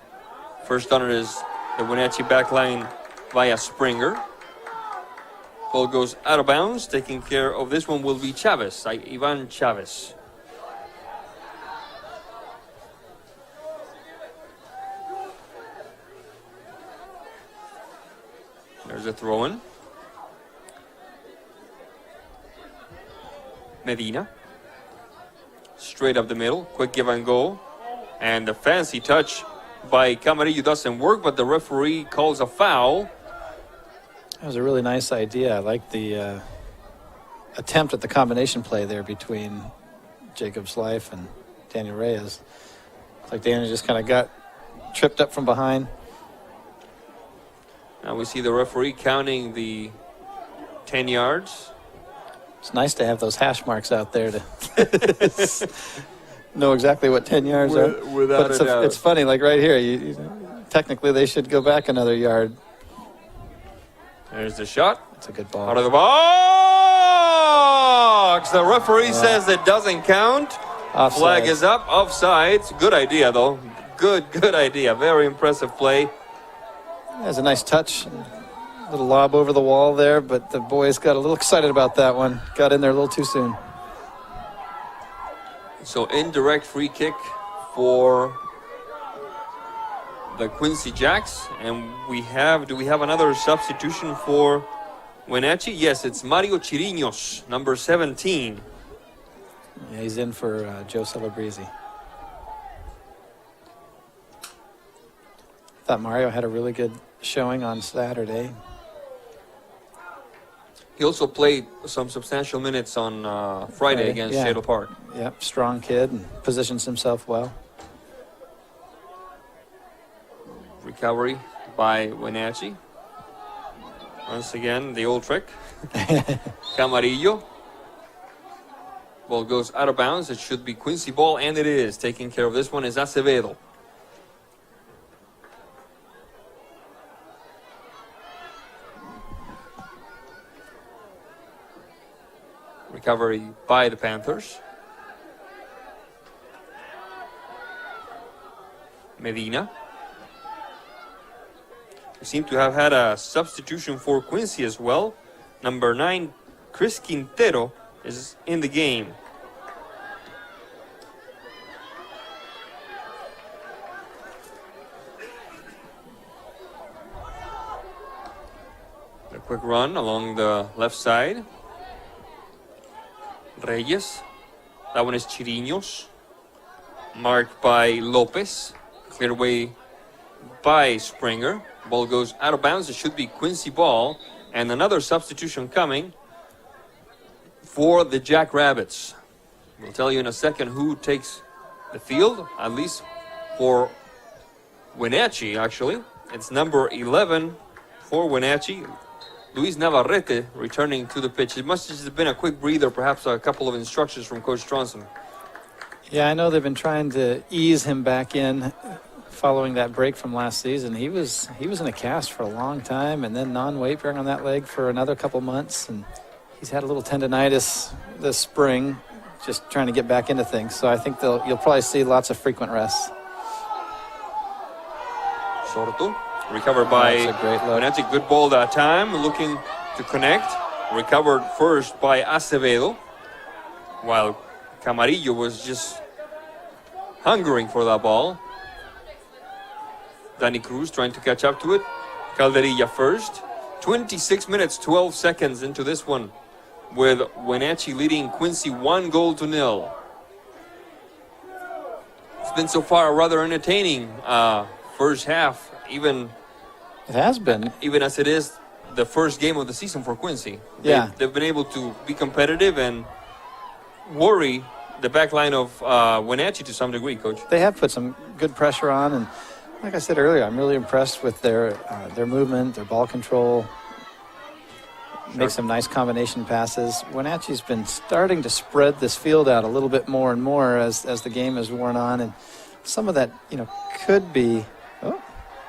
First on it is the Wenatchee backline via Springer. Ball goes out of bounds. Taking care of this one will be Chavez, Ivan Chavez. There's a throw-in. Medina. Straight up the middle. Quick give and go. And the fancy touch by Camarillo doesn't work, but the referee calls a foul. That was a really nice idea. I like the attempt at the combination play there between Jacob's Life and Daniel Reyes. It's like Daniel just kind of got tripped up from behind. Now we see the referee counting the 10 yards. It's nice to have those hash marks out there to know exactly what 10 yards are. Without but a doubt. it's funny, like right here, technically they should go back another yard. There's the shot. It's a good ball. Out of the box! The referee says it doesn't count. Offsides. Flag is up. Offsides. Good idea, though. Good idea. Very impressive play. That's a nice touch. Little lob over the wall there, but the boys got a little excited about that one. Got in there a little too soon. So indirect free kick for the Quincy Jacks. And do we have another substitution for Wenatchee? Yes, it's Mario Chirinos, number 17. Yeah, he's in for Joe Celebrezzi. Thought Mario had a really good showing on Saturday. He also played some substantial minutes on Friday against Shadle Park. Yep, strong kid and positions himself well. Recovery by Wenatchee. Once again, the old trick. Camarillo. Ball goes out of bounds. It should be Quincy ball, and it is. Taking care of this one is Acevedo. Recovery by the Panthers. Medina. We seem to have had a substitution for Quincy as well. Number 9, Chris Quintero, is in the game. A quick run along the left side. Reyes. That one is Chirinos. Marked by Lopez. Cleared away by Springer. Ball goes out of bounds. It should be Quincy ball. And another substitution coming for the Jackrabbits. We'll tell you in a second who takes the field, at least for Wenatchee, actually. It's number 11 for Wenatchee. Luis Navarrete returning to the pitch. It must have just been a quick breather, perhaps a couple of instructions from Coach Stronson. Yeah, I know they've been trying to ease him back in following that break from last season. He was in a cast for a long time, and then non-weight bearing on that leg for another couple months, and he's had a little tendonitis this spring, just trying to get back into things. So I think you'll probably see lots of frequent rests. Sorto, recovered by Wenatchee. Good ball that time, looking to connect. Recovered first by Acevedo, while Camarillo was just hungering for that ball. Danny Cruz trying to catch up to it. Calderilla first. 26 minutes, 12 seconds into this one, with Wenatchee leading Quincy 1-0. It's been so far a rather entertaining first half, even It has been. even as it is the first game of the season for Quincy. Yeah. They've been able to be competitive and worry the back line of Wenatchee to some degree, Coach. They have put some good pressure on, and like I said earlier, I'm really impressed with their movement, their ball control. Make some nice combination passes. Wenatchee's been starting to spread this field out a little bit more and more as the game has worn on, and some of that, could be. Oh,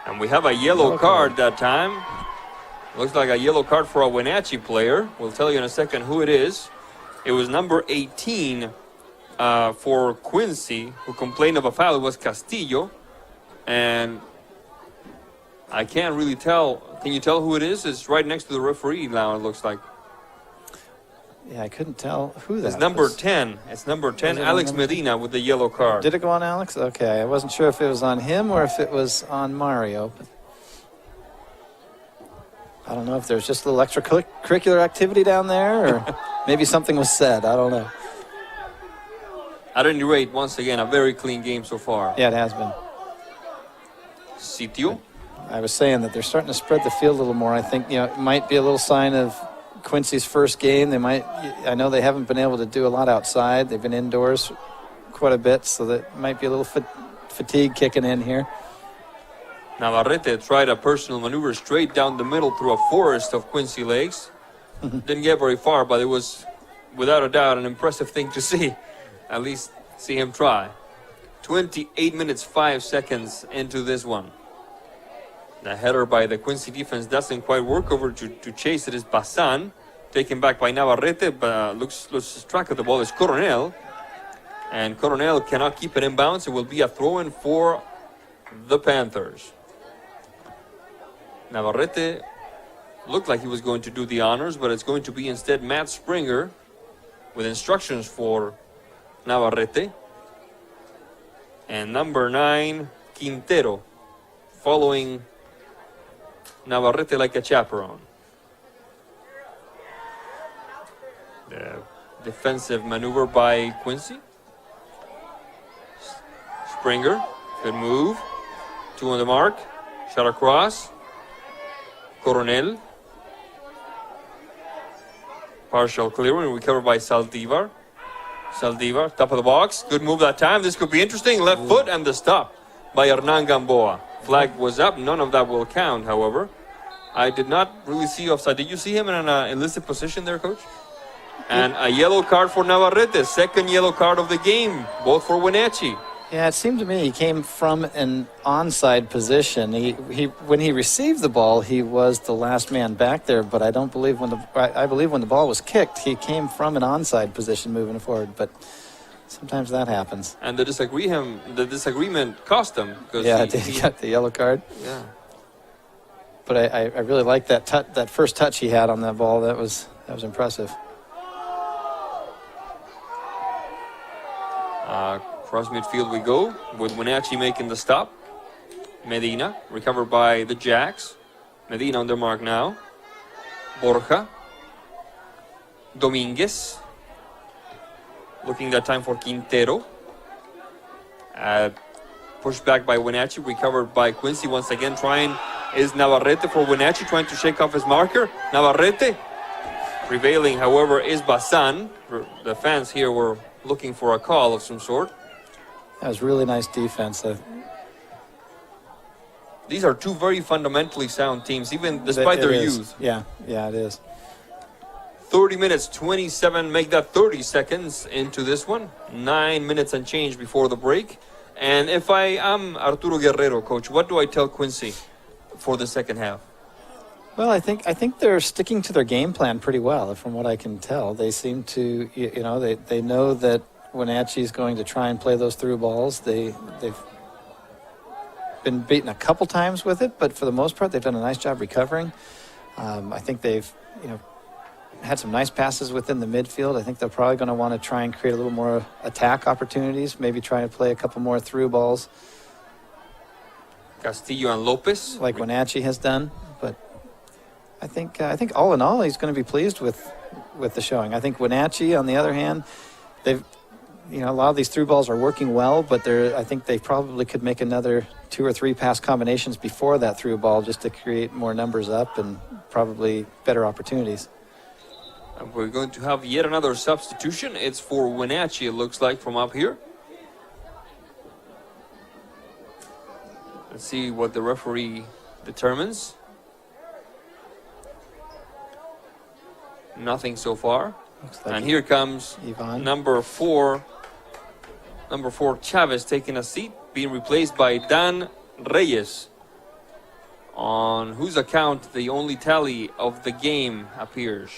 And we have a yellow card that time. Looks like a yellow card for a Wenatchee player. We'll tell you in a second who it is. It was number 18 for Quincy, who complained of a foul. It was Castillo. And I can't really tell. Can you tell who it is? It's right next to the referee now, it looks like. yeah, I couldn't tell who that It's number was. 10. It's number 10, it on Alex number 10? Medina with the yellow card. Did it go on Alex? Okay, I wasn't sure if it was on him or if it was on Mario. But I don't know if there's just a little extracurricular activity down there, or maybe something was said. I don't know. At any rate, once again, a very clean game so far. Yeah, it has been. Sitio. I was saying that they're starting to spread the field a little more. I think, it might be a little sign of Quincy's first game. I know they haven't been able to do a lot outside. They've been indoors quite a bit, so that might be a little fatigue kicking in here. Navarrete tried a personal maneuver straight down the middle through a forest of Quincy Lakes. Didn't get very far, but it was, without a doubt, an impressive thing to see. At least see him try. 28 minutes, 5 seconds into this one. The header by the Quincy defense doesn't quite work. Over to chase it is Bazan. Taken back by Navarrete, but loses track of the ball is Coronel. And Coronel cannot keep it in bounds. It will be a throw-in for the Panthers. Navarrete looked like he was going to do the honors, but it's going to be instead Matt Springer with instructions for Navarrete. And number 9, Quintero, following Navarrete like a chaperone. The defensive maneuver by Quincy. Springer, good move. 2 on the mark. Shot across. Coronel. Partial clearing, recovered by Saldivar. Saldivar, top of the box. Good move that time. This could be interesting. Left foot and the stop by Hernan Gamboa. Flag was up. None of that will count, however. I did not really see offside. Did you see him in an illicit position there, Coach? And a yellow card for Navarrete. Second yellow card of the game, both for Wenatchee. Yeah, it seemed to me he came from an onside position. He when he received the ball, he was the last man back there. But I don't believe I believe when the ball was kicked, he came from an onside position moving forward. But sometimes that happens. And the disagreement cost him. Yeah, he got the yellow card. Yeah. But I really liked that first touch he had on that ball. That was impressive. Cross midfield we go, with Wenatchee making the stop. Medina, recovered by the Jacks. Medina on their mark now. Borja. Dominguez. Looking that time for Quintero. Pushed back by Wenatchee, recovered by Quincy once again. Trying is Navarrete for Wenatchee, trying to shake off his marker. Navarrete. Prevailing, however, is Bazan. The fans here were looking for a call of some sort. That was really nice defense. These are two very fundamentally sound teams, even despite their youth. Yeah, it is. 30 minutes, 27, make that 30 seconds into this one. 9 minutes and change before the break. And if I am Arturo Guerrero, Coach, what do I tell Quincy for the second half? Well, I think they're sticking to their game plan pretty well, from what I can tell. They seem to, they know that Wenatchee is going to try and play those through balls. They've been beaten a couple times with it, but for the most part, they've done a nice job recovering. I think they've, had some nice passes within the midfield. I think they're probably going to want to try and create a little more attack opportunities, maybe try to play a couple more through balls. Castillo and Lopez. Like Wenatchee has done, but I think all in all, he's going to be pleased with the showing. I think Wenatchee, on the other hand, a lot of these through balls are working well, but I think they probably could make another 2 or 3 pass combinations before that through ball just to create more numbers up and probably better opportunities. And we're going to have yet another substitution. It's for Wenatchee, it looks like, from up here. Let's see what the referee determines. Nothing so far. Like and here comes Ivan. number 4 Chavez taking a seat, being replaced by Dan Reyes, on whose account the only tally of the game appears.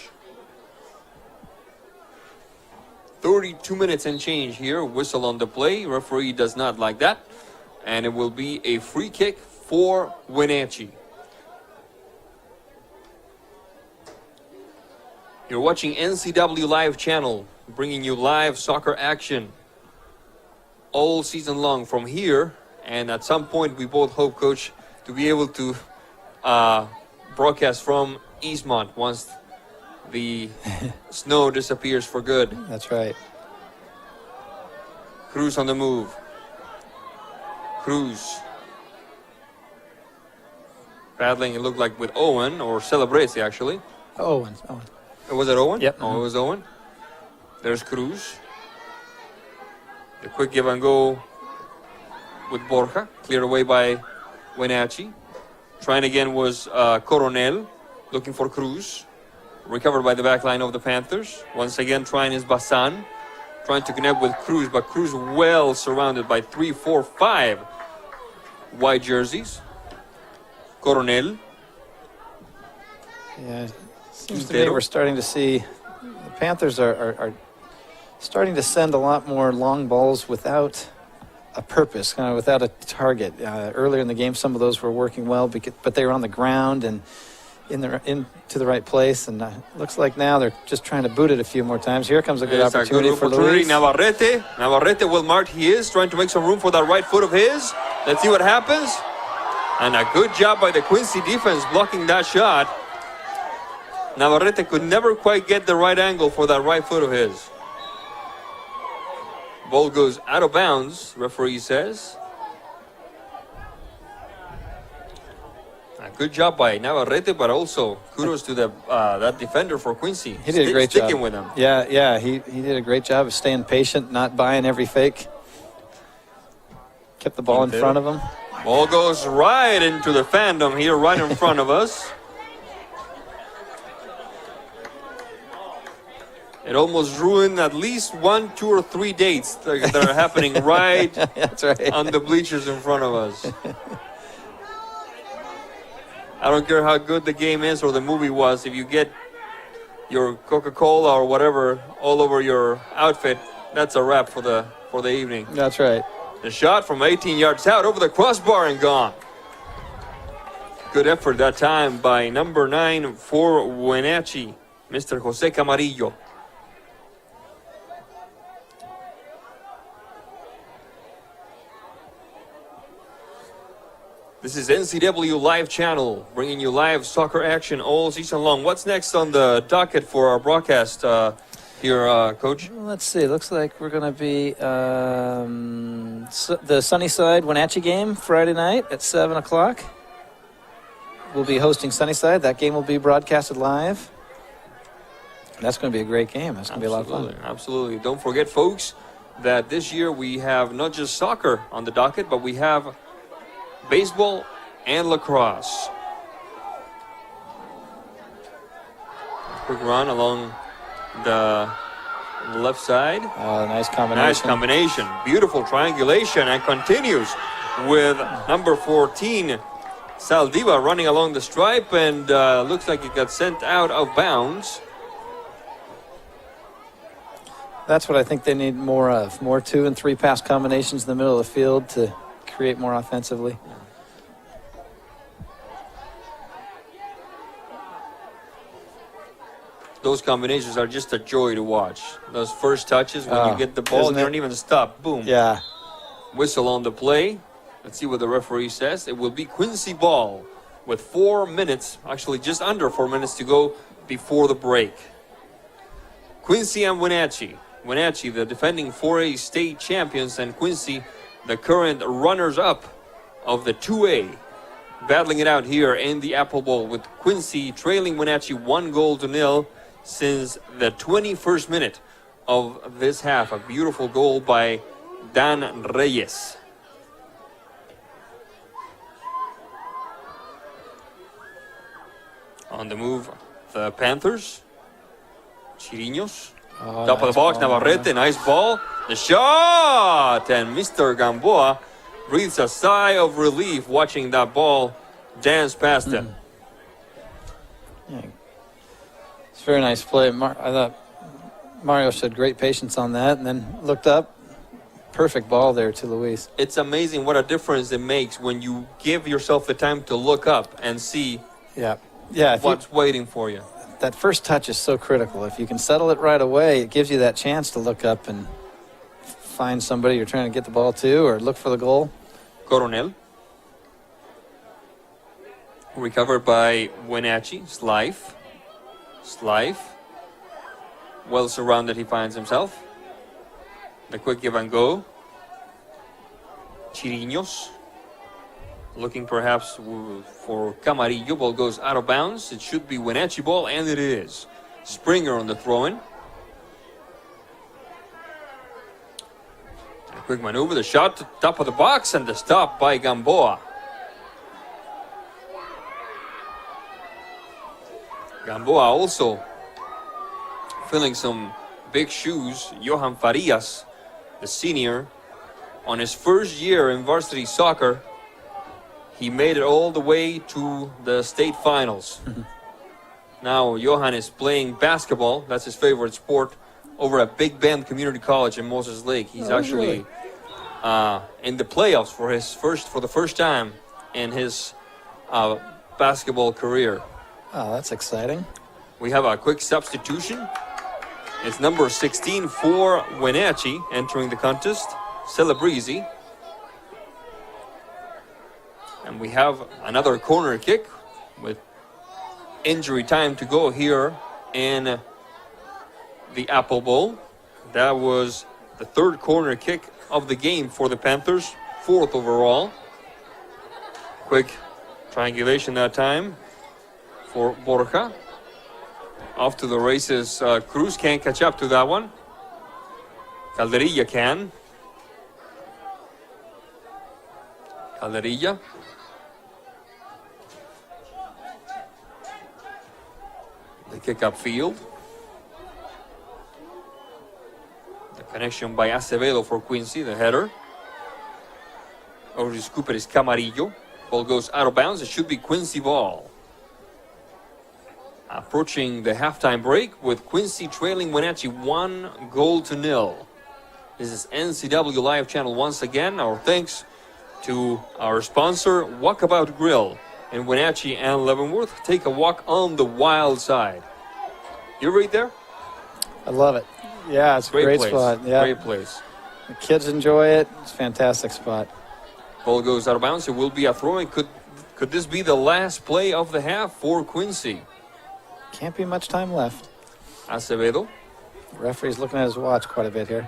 32 minutes and change here. Whistle on the play. Referee does not like that. And it will be a free kick for Wenatchee. You're watching NCW Live channel, bringing you live soccer action all season long from here. And at some point, we both hope, Coach, to be able to broadcast from Eastmont once the snow disappears for good. That's right. Cruz on the move. Cruz. Battling, it looked like, with Owen, or Celebresi, actually. Owen. Was it Owen? Yep. Oh, it was Owen. There's Cruz. The quick give and go with Borja. Cleared away by Wenatchee. Trying again was Coronel. Looking for Cruz. Recovered by the back line of the Panthers. Once again trying is Basan. Trying to connect with Cruz, but Cruz well surrounded by 3, 4, 5 white jerseys. Coronel. Yeah, seems to me we're starting to see the Panthers are starting to send a lot more long balls without a purpose, kind of without a target. Earlier in the game, some of those were working well, but they were on the ground and into the right place. And looks like now they're just trying to boot it a few more times. Here comes a good opportunity for Luis. Navarrete will mark. He is trying to make some room for that right foot of his. Let's see what happens. And a good job by the Quincy defense blocking that shot. Navarrete could never quite get the right angle for that right foot of his. Ball goes out of bounds, referee says. A good job by Navarrete, but also kudos to that defender for Quincy. He did a great job. Sticking with him. Yeah, he did a great job of staying patient, not buying every fake. Kept the ball in front of him. Ball goes right into the fandom here, right in front of us. It almost ruined at least 1, 2, or 3 dates that are happening right, That's right on the bleachers in front of us. I don't care how good the game is or the movie was. If you get your Coca-Cola or whatever all over your outfit, that's a wrap for the evening. That's right. The shot from 18 yards out over the crossbar and gone. Good effort that time by number 9 for Wenatchee, Mr. Jose Camarillo. This is NCW Live channel, bringing you live soccer action all season long. What's next on the docket for our broadcast here, Coach? Let's see. Looks like we're going to be the Sunnyside Wenatchee game Friday night at 7 o'clock. We'll be hosting Sunnyside. That game will be broadcasted live. That's going to be a great game. That's going to be a lot of fun. Absolutely. Don't forget, folks, that this year we have not just soccer on the docket, but we have baseball and lacrosse. Quick run along the left side. Nice combination. Nice combination. Beautiful triangulation, and continues with number 14, Saldiva, running along the stripe, and looks like it got sent out of bounds. That's what I think they need more of. More 2 and 3 pass combinations in the middle of the field to create more offensively. Those combinations are just a joy to watch. Those first touches when you get the ball, you don't even stop. Boom. Yeah. Whistle on the play. Let's see what the referee says. It will be Quincy ball with 4 minutes, actually just under 4 minutes to go before the break. Quincy and Wenatchee Wenatchee, the defending 4A state champions, and Quincy, the current runners-up of the 2A. Battling it out here in the Apple Bowl with Quincy trailing Wenatchee 1-0 since the 21st minute of this half. A beautiful goal by Dan Reyes. On the move, the Panthers. Chirinos. Top of the box, Navarrete, nice ball. The shot! And Mr. Gamboa breathes a sigh of relief watching that ball dance past him. Yeah. It's a very nice play. I thought Mario showed great patience on that and then looked up. Perfect ball there to Luis. It's amazing what a difference it makes when you give yourself the time to look up and see what's waiting for you. That first touch is so critical. If you can settle it right away, it gives you that chance to look up and find somebody you're trying to get the ball to or look for the goal. Coronel. Recovered by Wenatchee. Slife. Well surrounded he finds himself. The quick give and go. Chirinos. Looking perhaps for Camarillo. Ball goes out of bounds. It should be Wenatchee ball, and it is. Springer on the throw-in. A quick maneuver. The shot to top of the box, and the stop by Gamboa. Gamboa also filling some big shoes. Johan Farias, the senior, on his first year in varsity soccer, he made it all the way to the state finals. Now Johan is playing basketball, that's his favorite sport, over at Big Bend Community College in Moses Lake. He's actually in the playoffs for the first time in his basketball career. Oh, that's exciting. We have a quick substitution. It's number 16 for Wenatchee entering the contest, Celebrezzi. And we have another corner kick with injury time to go here in the Apple Bowl. That was the third corner kick of the game for the Panthers, 4th overall. Quick triangulation that time for Borja. Off to the races. Cruz can't catch up to that one. Calderilla can. Calderilla. The kick upfield. The connection by Acevedo for Quincy, the header. Over to Scooper is Camarillo. Ball goes out of bounds. It should be Quincy ball. Approaching the halftime break with Quincy trailing Wenatchee 1-0. This is NCW Live Channel once again. Our thanks to our sponsor, Walkabout Grill in Wenatchee and Leavenworth. Take a walk on the wild side. You're right there? I love it. Yeah, it's a great place. spot. Yeah. Great place. The kids enjoy it. It's a fantastic spot. Ball goes out of bounds. It will be a throw-in. Could this be the last play of the half for Quincy? Can't be much time left. Acevedo. The referee's looking at his watch quite a bit here.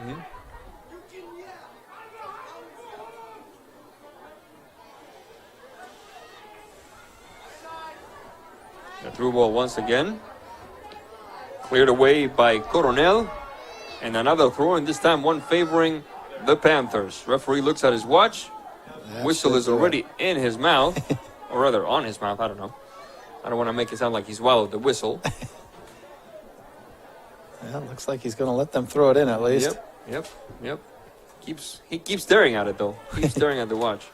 The through ball once again. Cleared away by Coronel. And another throw, and this time one favoring the Panthers. Referee looks at his watch. Whistle is already in his mouth. Or rather, on his mouth. I don't know. I don't want to make it sound like he swallowed the whistle. Yeah, looks like he's going to let them throw it in at least. Yep. He keeps staring at it, though. Keeps staring at the watch.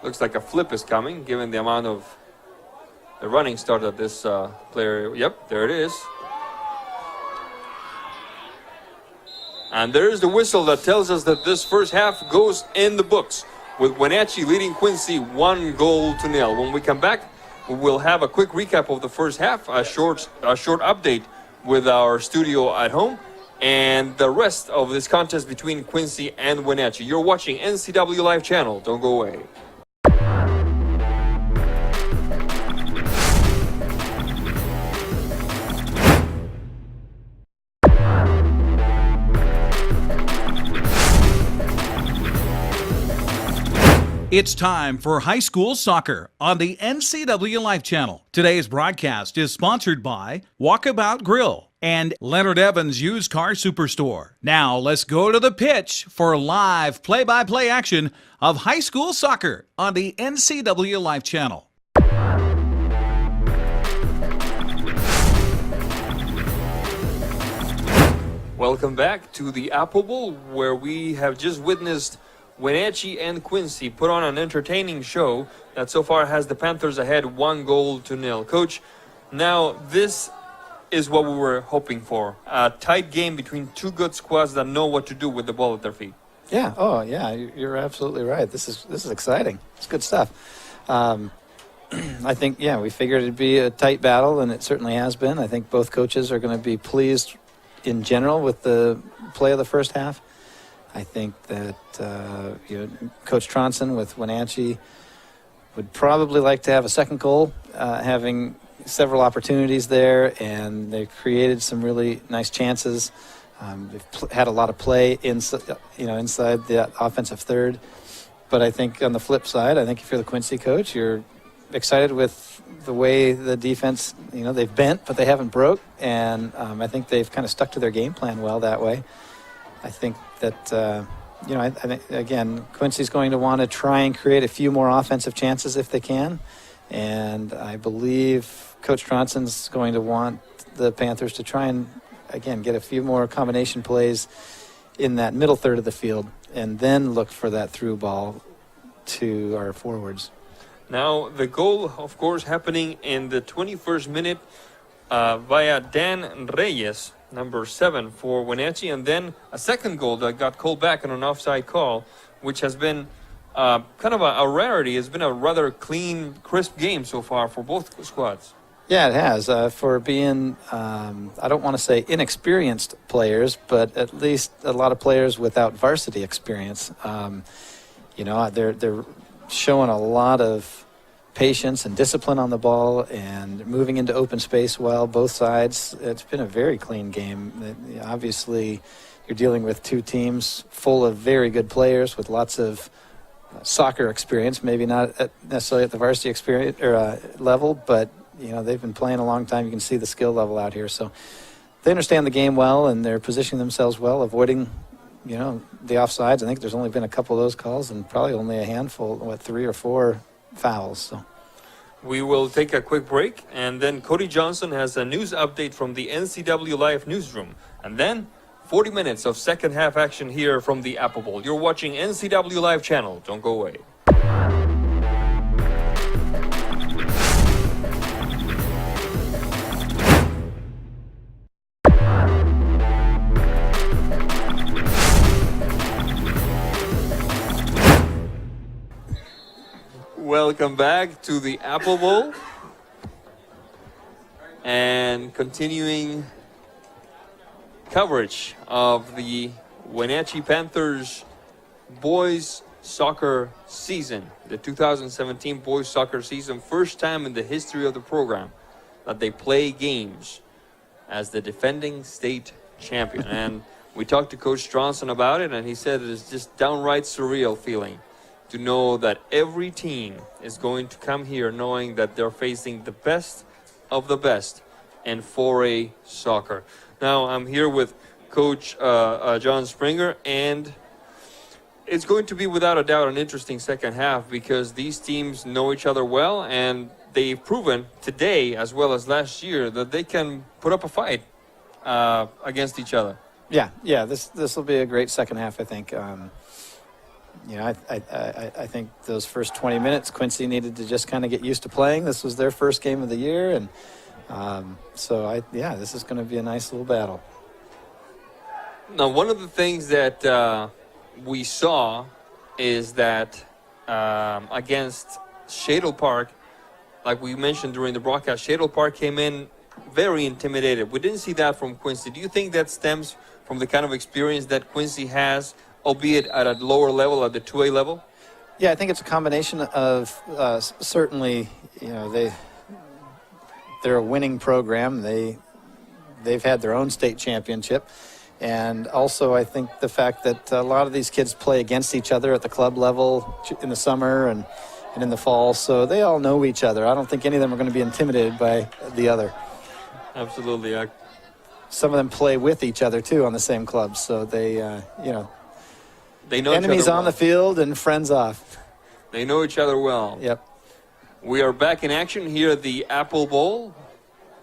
Looks like a flip is coming, given the amount of the running start that this player... Yep, there it is. And there's the whistle that tells us that this first half goes in the books, with Wenatchee leading Quincy 1-0. When we come back, we will have a quick recap of the first half, a short update with our studio at home, and the rest of this contest between Quincy and Wenatchee. You're watching NCW Live Channel. Don't go away. It's time for high school soccer on the NCW Life Channel. Today's broadcast is sponsored by Walkabout Grill and Leonard Evans Used Car Superstore. Now let's go to the pitch for live play-by-play action of high school soccer on the NCW Life Channel. Welcome back to the Apple Bowl, where we have just witnessed Wenatchee and Quincy put on an entertaining show that so far has the Panthers ahead 1-0. Coach, now this is what we were hoping for. A tight game between two good squads that know what to do with the ball at their feet. Yeah. Oh, yeah. You're absolutely right. This is exciting. It's good stuff. I think, we figured it'd be a tight battle, and it certainly has been. I think both coaches are going to be pleased in general with the play of the first half. I think that Coach Tronson with Wenatchee would probably like to have a second goal, having several opportunities there, and they've created some really nice chances. They've had a lot of play inside the offensive third. But I think on the flip side, I think if you're the Quincy coach, you're excited with the way the defense, they've bent, but they haven't broke. And I think they've kind of stuck to their game plan well that way. I think that, I think, again, Quincy's going to want to try and create a few more offensive chances if they can. And I believe Coach Tronson's going to want the Panthers to try and, again, get a few more combination plays in that middle third of the field and then look for that through ball to our forwards. Now, the goal, of course, happening in the 21st minute via Dan Reyes, number 7 for Wenatchee, and then a second goal that got called back on an offside call, which has been kind of a rarity. It's been a rather clean, crisp game so far for both squads. Yeah, it has. For being, I don't want to say inexperienced players, but at least a lot of players without varsity experience. They're showing a lot of patience and discipline on the ball and moving into open space well, both sides. It's been a very clean game. Obviously, you're dealing with two teams full of very good players with lots of soccer experience, maybe not necessarily at the varsity experience or level, but they've been playing a long time. You can see the skill level out here. So they understand the game well, and they're positioning themselves well, avoiding the offsides. I think there's only been a couple of those calls and probably only a handful, 3 or 4 fouls. So we will take a quick break, and then Cody Johnson has a news update from the NCW Live newsroom, and then 40 minutes of second half action here from the Apple Bowl. You're watching NCW Live channel. Don't go away. Welcome back to the Apple Bowl, and continuing coverage of the Wenatchee Panthers boys soccer season, the 2017 boys soccer season. First time in the history of the program that they play games as the defending state champion. And we talked to Coach Stronson about it, and he said it is just downright surreal feeling to know that every team is going to come here knowing that they're facing the best of the best in 4A soccer. Now I'm here with Coach John Springer, and it's going to be without a doubt an interesting second half because these teams know each other well, and they've proven today as well as last year that they can put up a fight against each other. Yeah. This will be a great second half, I think. I think those first 20 minutes, Quincy needed to just kind of get used to playing. This was their first game of the year, and this is going to be a nice little battle. Now, one of the things that we saw is that against Shadle Park, like we mentioned during the broadcast, Shadle Park came in very intimidated. We didn't see that from Quincy. Do you think that stems from the kind of experience that Quincy has, albeit at a lower level, at the 2A level? Yeah, I think it's a combination of certainly, they're a winning program. They've had their own state championship, And also, I think the fact that a lot of these kids play against each other at the club level in the summer and in the fall, so they all know each other. I don't think any of them are going to be intimidated by the other. Absolutely. Some of them play with each other, too, on the same clubs, so they, They know enemies each other on well. the field and friends off. They know each other well. Yep. We are back in action here at the Apple Bowl.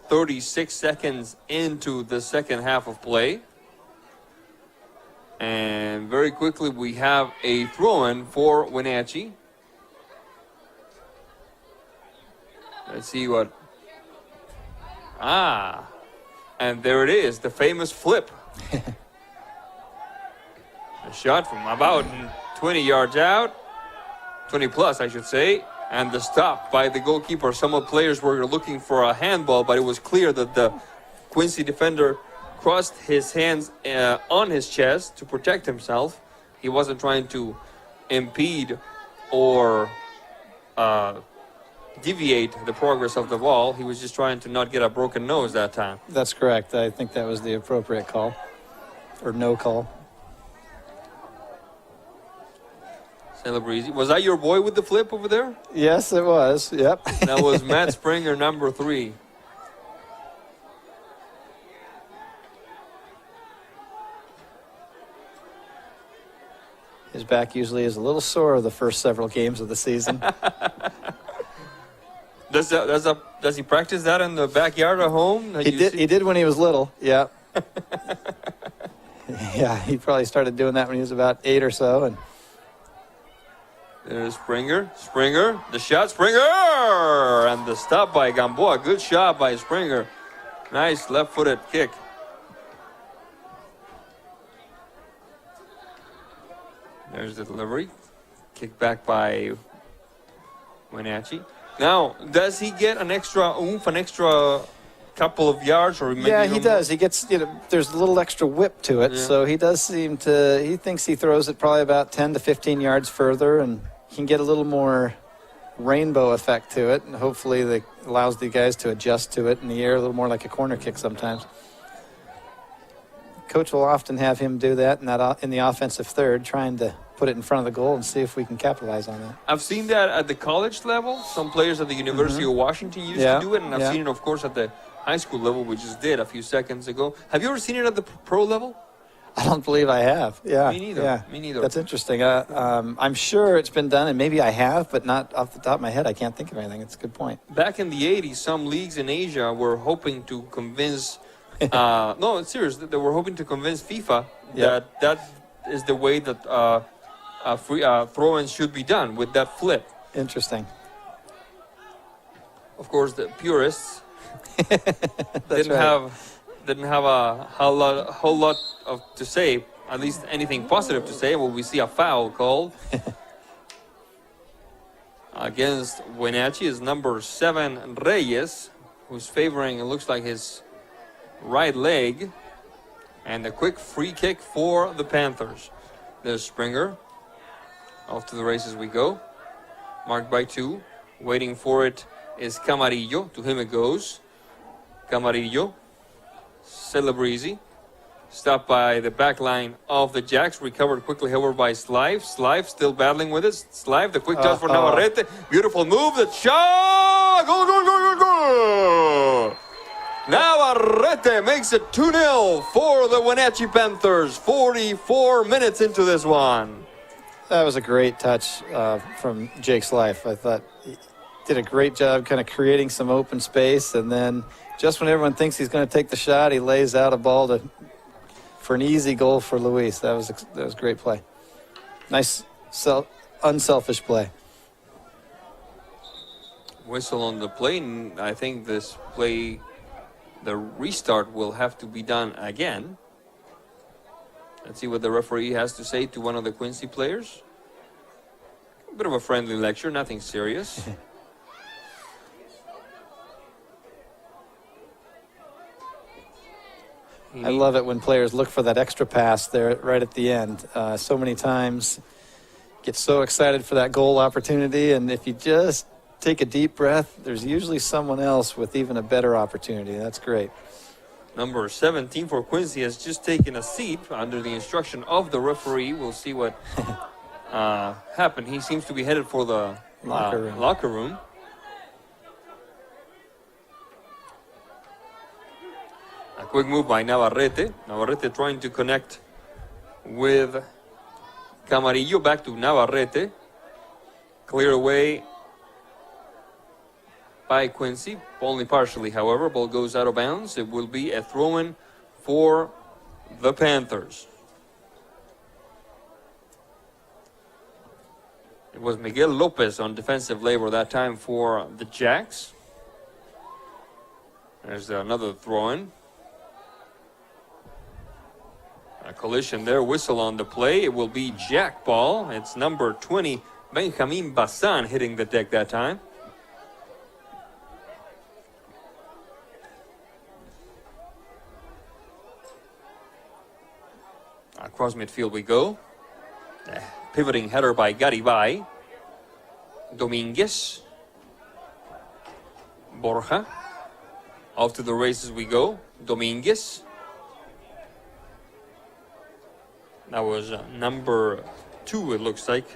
36 seconds into the second half of play. And very quickly we have a throw-in for Wenatchee. Let's see what... And there it is, the famous flip. A shot from about 20 yards out. 20 plus, I should say. And the stop by the goalkeeper. Some of the players were looking for a handball, but it was clear that the Quincy defender crossed his hands on his chest to protect himself. He wasn't trying to impede or deviate the progress of the ball. He was just trying to not get a broken nose that time. That's correct. I think that was the appropriate call, or no call. Celebrezzi. Was that your boy with the flip over there? Yes, it was. Yep. That was Matt Springer, number 3. His back usually is a little sore the first several games of the season. Does he practice that in the backyard at home? He did when he was little. Yeah. Yeah, he probably started doing that when he was about 8 or so. And there's Springer, the shot, Springer, and the stop by Gamboa. Good shot by Springer. Nice left-footed kick. There's the delivery. Kick back by Wenatchee. Now, does he get an extra oomph, an extra couple of yards, or maybe yeah, even he does. more? He gets, there's a little extra whip to it, Yeah. so he does seem to. He thinks he throws it probably about 10 to 15 yards further, and he can get a little more rainbow effect to it, and hopefully that allows the guys to adjust to it in the air a little more like a corner kick sometimes. Coach will often have him do that in the offensive third, trying to put it in front of the goal and see if we can capitalize on that. I've seen that at the college level. Some players at the University of Washington used to do it, and I've seen it, of course, at the high school level, we just did a few seconds ago. Have you ever seen it at the pro level? I don't believe I have. Yeah. Me neither. Yeah. Me neither. That's interesting. I'm sure it's been done, and maybe I have, but not off the top of my head. I can't think of anything. It's a good point. Back in the 80s, some leagues in Asia were hoping to convince... no, it's serious. They were hoping to convince FIFA that is the way that throw-ins should be done, with that flip. Interesting. Of course, the purists didn't right. have a whole lot of to say, at least anything positive to say. Well, we see a foul called against Wenatchee is number 7 Reyes, who's favoring, it looks like, his right leg, and a quick free kick for the Panthers. There's Springer. Off to the races we go. Marked by 2. Waiting for it is Camarillo. To him it goes. Camarillo. Celebrezzi. Stopped by the back line of the Jacks. Recovered quickly, however, by Slive. Slive still battling with it. Slive, the quick touch for Navarrete. Beautiful move. The shot! Goal, goal, goal, goal, goal! Navarrete makes it 2-0 for the Wenatchee Panthers. 44 minutes into this one. That was a great touch from Jake's life. I thought he did a great job kind of creating some open space, and then just when everyone thinks he's going to take the shot, he lays out a ball for an easy goal for Luis. That was great play. Nice, unselfish play. Whistle on the play, and I think this play, the restart will have to be done again. Let's see what the referee has to say to one of the Quincy players. A bit of a friendly lecture, nothing serious. I love it when players look for that extra pass there right at the end. So many times get so excited for that goal opportunity, and if you just take a deep breath, there's usually someone else with even a better opportunity. That's great. Number 17 for Quincy has just taken a seat under the instruction of the referee. We'll see what happened. He seems to be headed for the locker room. A quick move by Navarrete. Navarrete trying to connect with Camarillo. Back to Navarrete. Clear away by Quincy. Only partially, however. Ball goes out of bounds. It will be a throw-in for the Panthers. It was Miguel Lopez on defensive labor that time for the Jacks. There's another throw-in. A collision there, whistle on the play. It will be Jack ball. It's number 20, Benjamin Bazan, hitting the deck that time. Across midfield we go. Pivoting header by Garibay. Dominguez. Borja. Off to the races we go. Dominguez. That was number 2, it looks like.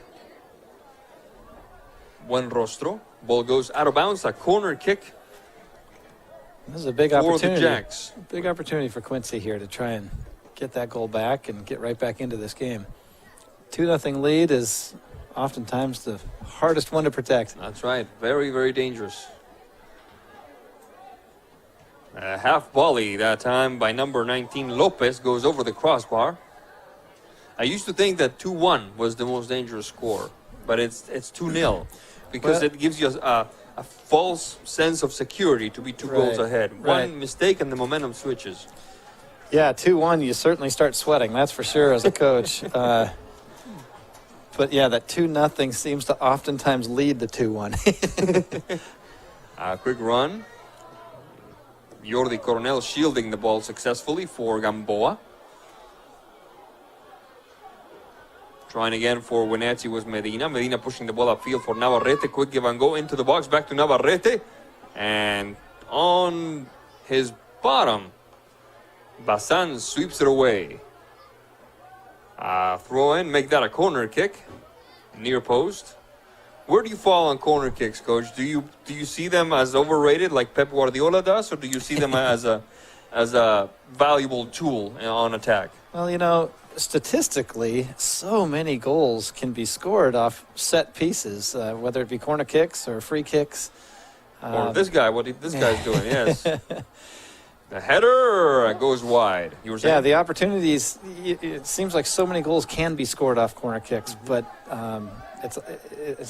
Buen Rostro. Ball goes out of bounds. A corner kick. This is a big for opportunity. the Jacks. Big opportunity for Quincy here to try and get that goal back and get right back into this game. 2-0 lead is oftentimes the hardest one to protect. That's right. Very, very dangerous. A half volley that time by number 19, Lopez, goes over the crossbar. I used to think that 2-1 was the most dangerous score, but it's 2-0 because it gives you a false sense of security to be 2 goals ahead. One mistake and the momentum switches. Yeah, 2-1, you certainly start sweating, that's for sure, as a coach. But yeah, that 2-0 seems to oftentimes lead to 2-1. A quick run. Jordi Coronel shielding the ball successfully for Gamboa. Trying again for Wenatchee was Medina. Medina pushing the ball upfield for Navarrete. Quick give and go into the box. Back to Navarrete. And on his bottom, Bazan sweeps it away. Throw in, make that a corner kick. Near post. Where do you fall on corner kicks, Coach? Do you see them as overrated like Pep Guardiola does, or do you see them as a valuable tool on attack? Well, you know, statistically, so many goals can be scored off set pieces, whether it be corner kicks or free kicks. Or this guy, this guy's doing, yes. The header goes wide. You were saying? Yeah, the opportunities, it seems like so many goals can be scored off corner kicks, but it's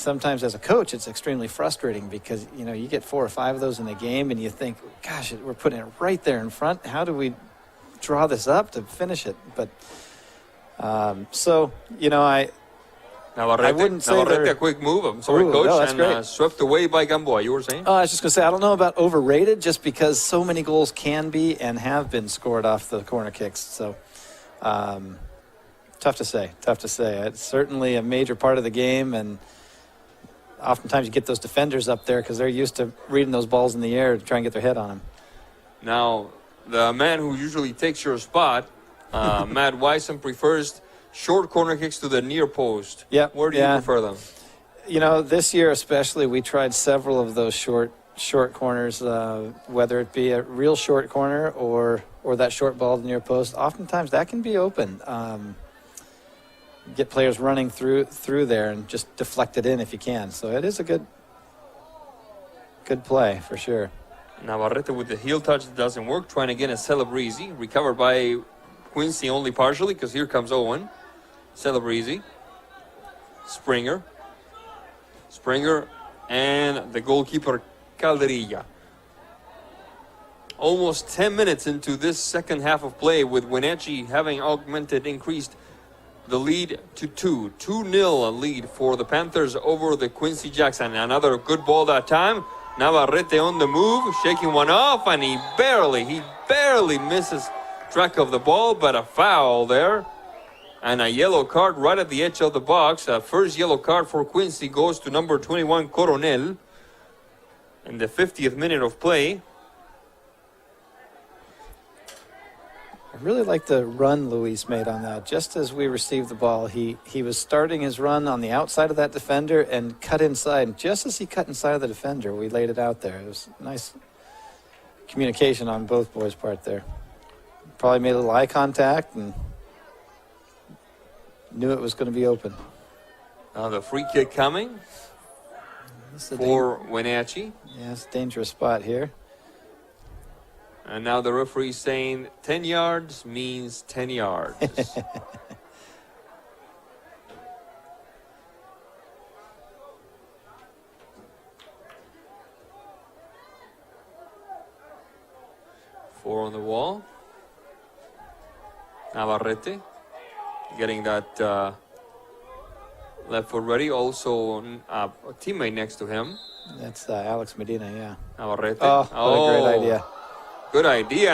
sometimes as a coach, it's extremely frustrating because, you know, you get 4 or 5 of those in a game and you think, gosh, we're putting it right there in front. How do we draw this up to finish it? But so, you know, I wouldn't say Navarrete, a quick move. I'm sorry, Coach. No, that's and great. Swept away by Gamboa. You were saying? I was just going to say, I don't know about overrated just because so many goals can be and have been scored off the corner kicks. So tough to say. It's certainly a major part of the game, and oftentimes you get those defenders up there because they're used to reading those balls in the air to try and get their head on them. Now, the man who usually takes your spot, Matt Wyson, prefers short corner kicks to the near post. Yeah. Where do you prefer them? You know, this year especially, we tried several of those short corners, whether it be a real short corner or that short ball to the near post. Oftentimes that can be open. Get players running through there and just deflect it in if you can. So it is a good play for sure. Navarrete with the heel touch doesn't work. Trying again is Celebrezzi. Recovered by Quincy only partially because here comes Owen. Celebrezzi. Springer, and the goalkeeper Calderilla. Almost 10 minutes into this second half of play with Wenatchee having increased the lead to 2. 2-0 lead for the Panthers over the Quincy Jacks. And another good ball that time. Navarrete on the move, shaking one off, and he barely misses track of the ball, but a foul there. And a yellow card right at the edge of the box. First yellow card for Quincy goes to number 21, Coronel. In the 50th minute of play. I really like the run Luis made on that. Just as we received the ball, he was starting his run on the outside of that defender and cut inside. And just as he cut inside of the defender, we laid it out there. It was nice communication on both boys' part there. Probably made a little eye contact and knew it was going to be open. Now the free kick coming for Wenatchee. Yeah, it's a dangerous spot here. And now the referee saying 10 yards means 10 yards. Four on the wall. Navarrete getting that left foot ready. Also a teammate next to him. That's Alex Medina, yeah. Navarrete. Oh, what a great idea. Good idea.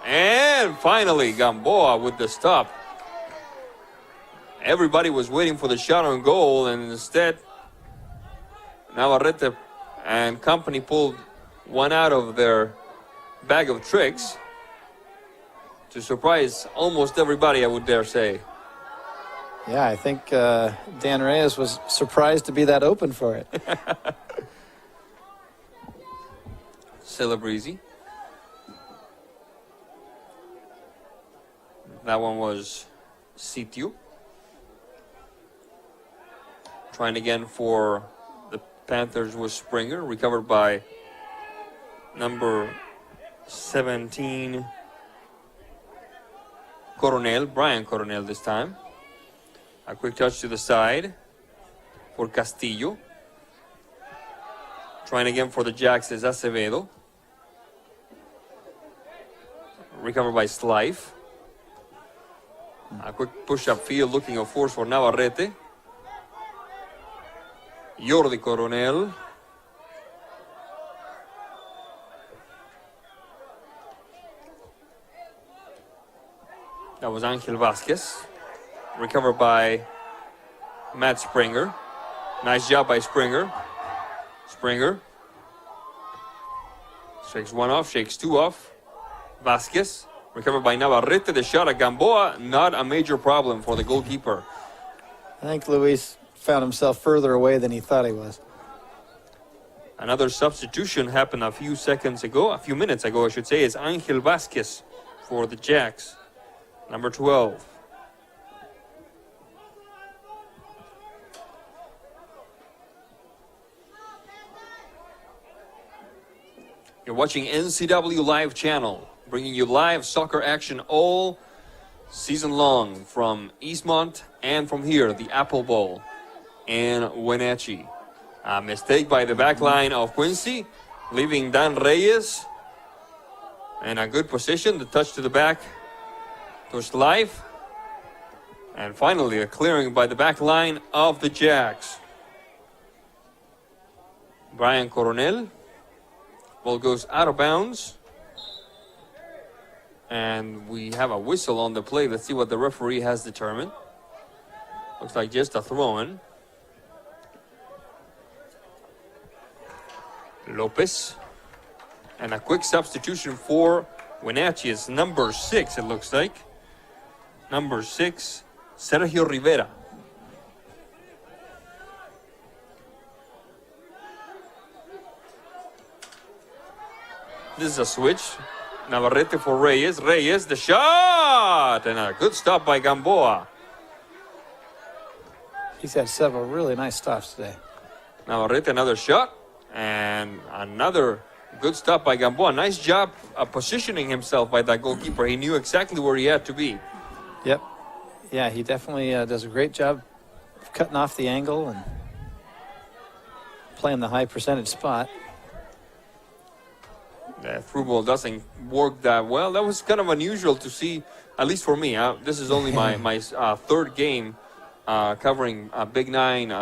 And finally, Gamboa with the stop. Everybody was waiting for the shot on goal, and instead, Navarrete and company pulled one out of their bag of tricks to surprise almost everybody, I would dare say. Yeah, I think Dan Reyes was surprised to be that open for it. Celebrezzi. That one was Sitio. Trying again for the Panthers was Springer. Recovered by number 17, Coronel, Brian Coronel this time. A quick touch to the side for Castillo. Trying again for the Jacks is Acevedo. Recovered by Slife. A quick push-up field looking of force for Navarrete. Jordi Coronel. That was Angel Vasquez. Recovered by Matt Springer. Nice job by Springer. Springer. Shakes one off, shakes two off. Vasquez. Recovered by Navarrete. The shot at Gamboa, not a major problem for the goalkeeper. I think Luis found himself further away than he thought he was. Another substitution happened a few minutes ago, I should say, is Angel Vasquez for the Jacks. Number 12. You're watching NCW Live Channel, bringing you live soccer action all season long from Eastmont and from here, the Apple Bowl in Wenatchee. A mistake by the back line of Quincy, leaving Dan Reyes in a good position. The touch to the back to Slife. And finally, a clearing by the back line of the Jacks. Brian Coronel. Ball goes out of bounds. And we have a whistle on the play. Let's see what the referee has determined. Looks like just a throw-in. Lopez. And a quick substitution for Wenatchee. It's number 6, it looks like. Number 6, Sergio Rivera. This is a switch. Navarrete for Reyes. Reyes, the shot! And a good stop by Gamboa. He's had several really nice stops today. Navarrete, another shot. And another good stop by Gamboa. Nice job positioning himself by that goalkeeper. He knew exactly where he had to be. Yep. Yeah, he definitely does a great job of cutting off the angle and playing the high percentage spot. The through ball doesn't work that well. That was kind of unusual to see, at least for me. This is only my third game covering Big Nine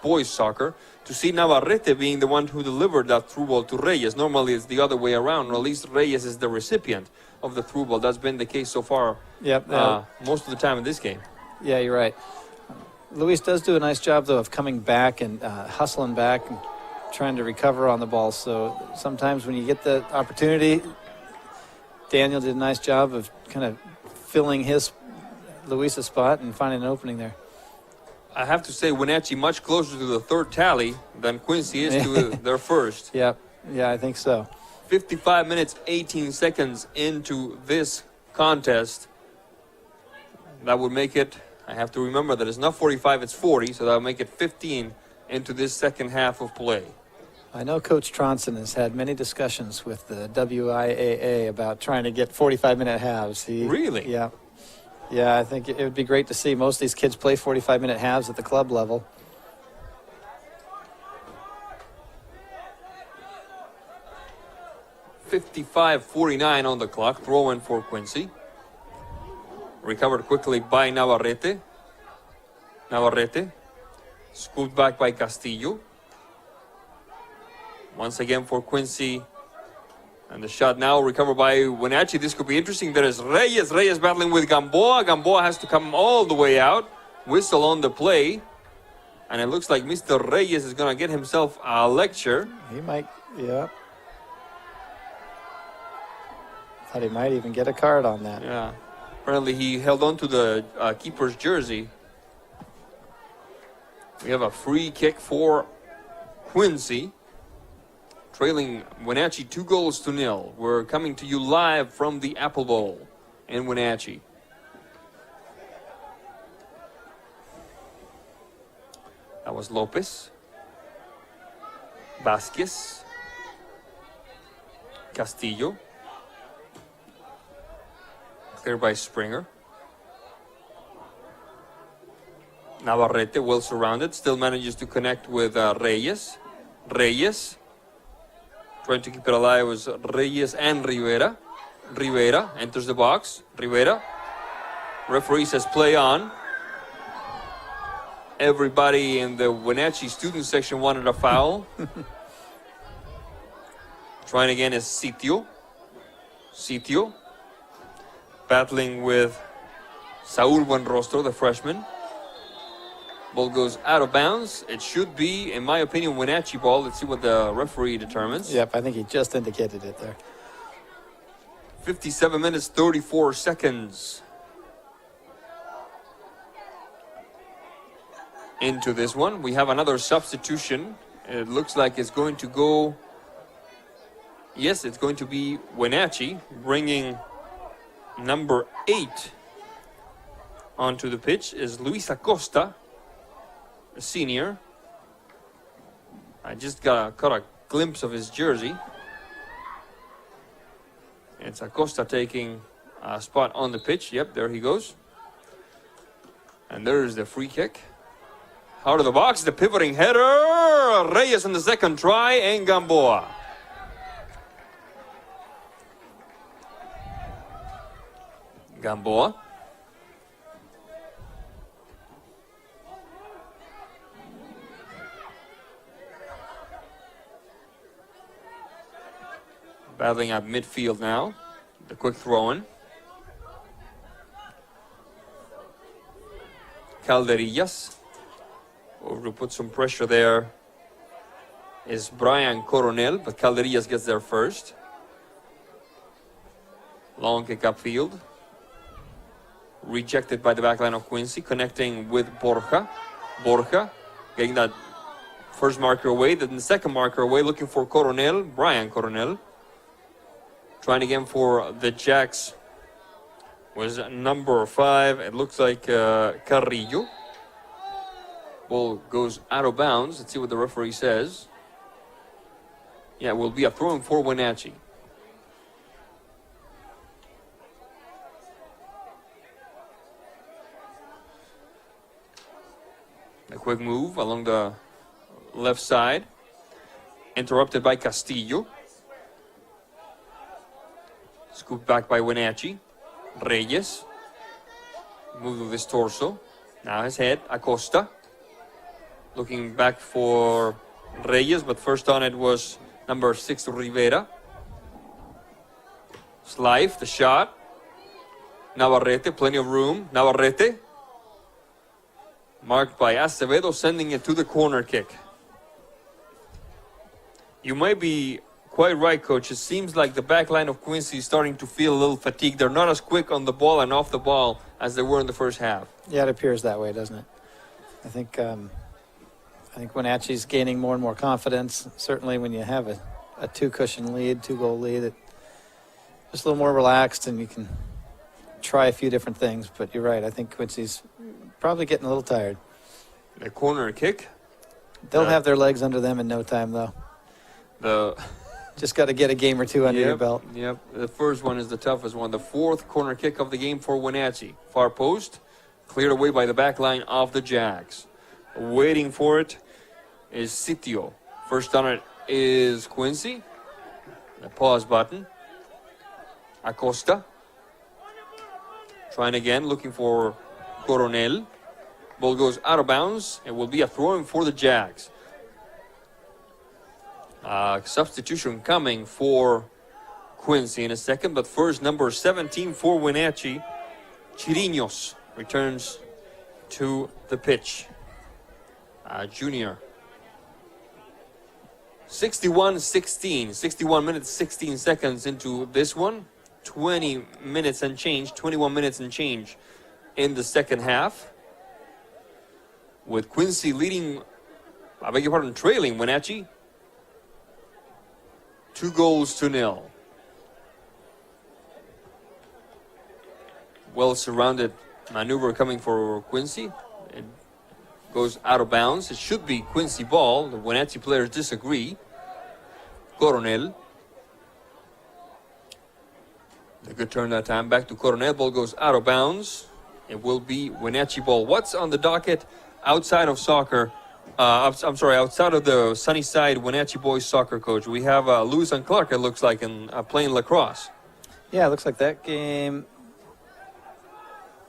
boys soccer. To see Navarrete being the one who delivered that through ball to Reyes. Normally it's the other way around, or at least Reyes is the recipient of the through ball. That's been the case so far. Yep. Most of the time in this game. Yeah, you're right. Luis does do a nice job, though, of coming back and hustling back and trying to recover on the ball. So sometimes when you get the opportunity, Daniel did a nice job of kind of filling Luis's spot and finding an opening there. I have to say, Wenatchee much closer to the third tally than Quincy is to their first. Yeah, I think so. 55 minutes, 18 seconds into this contest. That would make it, I have to remember that it's not 45, it's 40, so that would make it 15 into this second half of play. I know Coach Tronson has had many discussions with the WIAA about trying to get 45-minute halves. Really? Yeah. Yeah, I think it would be great to see most of these kids play 45-minute halves at the club level. .55:49 on the clock, throw in for Quincy. Recovered quickly by Navarrete. Scooped back by Castillo. Once again for Quincy. And the shot now recovered by Wenatchee. This could be interesting. There is Reyes. Reyes battling with Gamboa. Gamboa has to come all the way out. Whistle on the play. And it looks like Mr. Reyes is going to get himself a lecture. He might, yeah. Thought he might even get a card on that. Yeah. Apparently he held on to the keeper's jersey. We have a free kick for Quincy. Trailing Wenatchee 2-0. We're coming to you live from the Apple Bowl in Wenatchee. That was Lopez. Vasquez. Castillo. Cleared by Springer. Navarrete, well surrounded, still manages to connect with Reyes. Trying to keep it alive was Reyes and Rivera. Rivera enters the box. Rivera. Referee says play on. Everybody in the Wenatchee student section wanted a foul. Trying again is Sitio. Battling with Saúl Buenrostro, the freshman. Ball goes out of bounds. It should be, in my opinion, Wenatchee ball. Let's see what the referee determines. Yep, I think he just indicated it there. 57 minutes, 34 seconds into this one. We have another substitution. It looks like it's going to go... Yes, it's going to be Wenatchee bringing number 8 onto the pitch is Luis Acosta, a senior. I just caught a glimpse of his jersey. It's Acosta taking a spot on the pitch. Yep, there he goes. And there's the free kick. Out of the box, the pivoting header. Reyes in the second try, and Gamboa. Gamboa. Battling at midfield now. The quick throw in. Calderillas. Over to put some pressure there is Brian Coronel, but Calderillas gets there first. Long kick upfield. Rejected by the backline of Quincy, connecting with Borja. Borja getting that first marker away, then the second marker away, looking for Coronel, Brian Coronel. Trying again for the Jacks was number 5. It looks like Carrillo. Ball goes out of bounds. Let's see what the referee says. Yeah, it will be a throw-in for Wenatchee. A quick move along the left side. Interrupted by Castillo. Scooped back by Wenatchee. Reyes. Move with his torso. Now his head. Acosta. Looking back for Reyes, but first on it was number 6, Rivera. Slife, the shot. Navarrete, plenty of room. Navarrete. Marked by Acevedo, sending it to the corner kick. You might be quite right, Coach. It seems like the back line of Quincy is starting to feel a little fatigued. They're not as quick on the ball and off the ball as they were in the first half. Yeah, it appears that way, doesn't it? I think Wenatchee's gaining more and more confidence. Certainly when you have a two-cushion lead, two-goal lead, it's just a little more relaxed and you can try a few different things. But you're right. I think Quincy's probably getting a little tired. The corner kick. They'll have their legs under them in no time, though. Just got to get a game or two under your belt. Yep. The first one is the toughest one. The fourth corner kick of the game for Wenatchee. Far post, cleared away by the back line of the Jags. Waiting for it is Sitio. First on it is Quincy. The pause button. Acosta. Trying again, looking for Coronel. Ball goes out of bounds. It will be a throw-in for the Jags. Substitution coming for Quincy in a second, but first, number 17 for Wenatchee, Chirinos, returns to the pitch. Junior. 61-16, 61 minutes, 16 seconds into this one. 20 minutes and change, 21 minutes and change in the second half. With Quincy leading, trailing Wenatchee 2-0. Well surrounded maneuver coming for Quincy. It goes out of bounds. It should be Quincy ball. The Wenatchee players disagree. Coronel. A good turn that time. Back to Coronel. Ball goes out of bounds. It will be Wenatchee ball. What's on the docket outside of soccer? Outside of the Sunnyside Wenatchee boys soccer, Coach, we have Lewis and Clark, it looks like, in playing lacrosse. Yeah, it looks like that game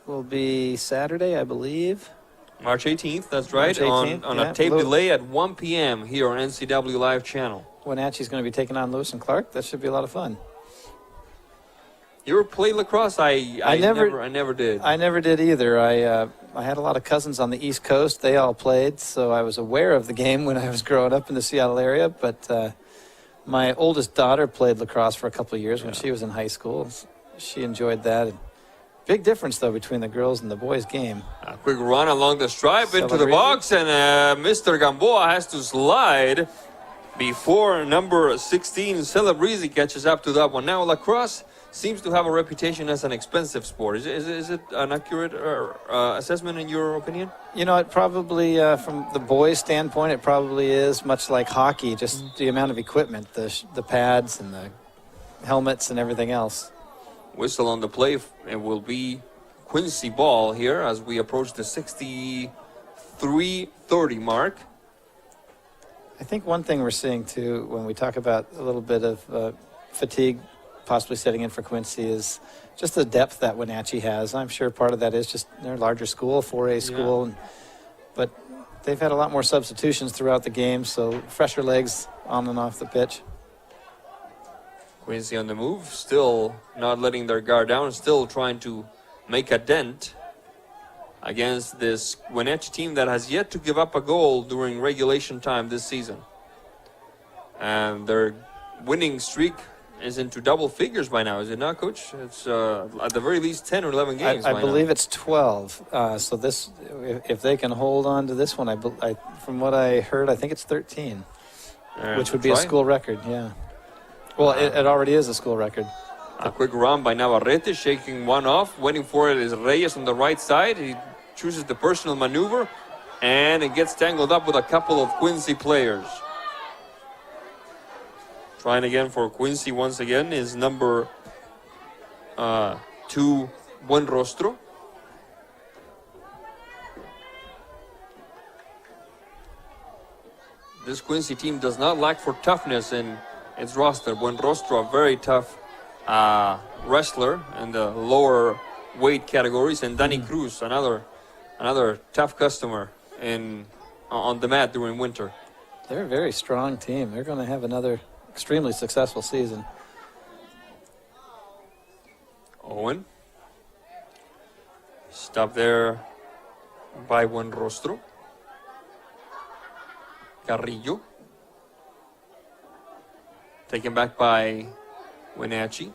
will be Saturday, I believe. March 18th, that's right, March 18th, on a tape delay at 1 p.m. here on NCW Live channel. Wenatchee's going to be taking on Lewis and Clark. That should be a lot of fun. You ever played lacrosse? I never did. I never did either. I had a lot of cousins on the East Coast. They all played, so I was aware of the game when I was growing up in the Seattle area. But my oldest daughter played lacrosse for a couple of years when she was in high school. She enjoyed that. Big difference, though, between the girls and the boys' game. A quick run along the stripe into the box, and Mr. Gamboa has to slide before number 16, Celebrezzi, catches up to that one. Now, lacrosse seems to have a reputation as an expensive sport. Is it an accurate assessment in your opinion? You know, it probably, from the boys' standpoint, it probably is much like hockey, just the amount of equipment, the pads and the helmets and everything else. Whistle on the play. It will be Quincy ball here as we approach the 63:30 mark. I think one thing we're seeing, too, when we talk about a little bit of fatigue possibly setting in for Quincy is just the depth that Wenatchee has. I'm sure part of that is just their larger school, 4A school, but they've had a lot more substitutions throughout the game, so fresher legs on and off the pitch. Quincy on the move, still not letting their guard down, still trying to make a dent against this Wenatchee team that has yet to give up a goal during regulation time this season. And their winning streak is into double figures by now, is it not, Coach? It's at the very least 10 or 11 games. I believe it's 12. So this, if they can hold on to this one, from what I heard, I think it's 13, which would be a school record. Yeah. Well, it already is a school record. A quick run by Navarrete, shaking one off. Waiting for it is Reyes on the right side. He chooses the personal maneuver, and it gets tangled up with a couple of Quincy players. Trying again for Quincy once again is number 2, Buenrostro. This Quincy team does not lack for toughness in its roster. Buenrostro, a very tough wrestler in the lower weight categories, and Danny Cruz, another tough customer on the mat during winter. They're a very strong team. They're going to have another extremely successful season. Owen. Stop there by Buenrostro. Carrillo. Taken back by Wenatchee.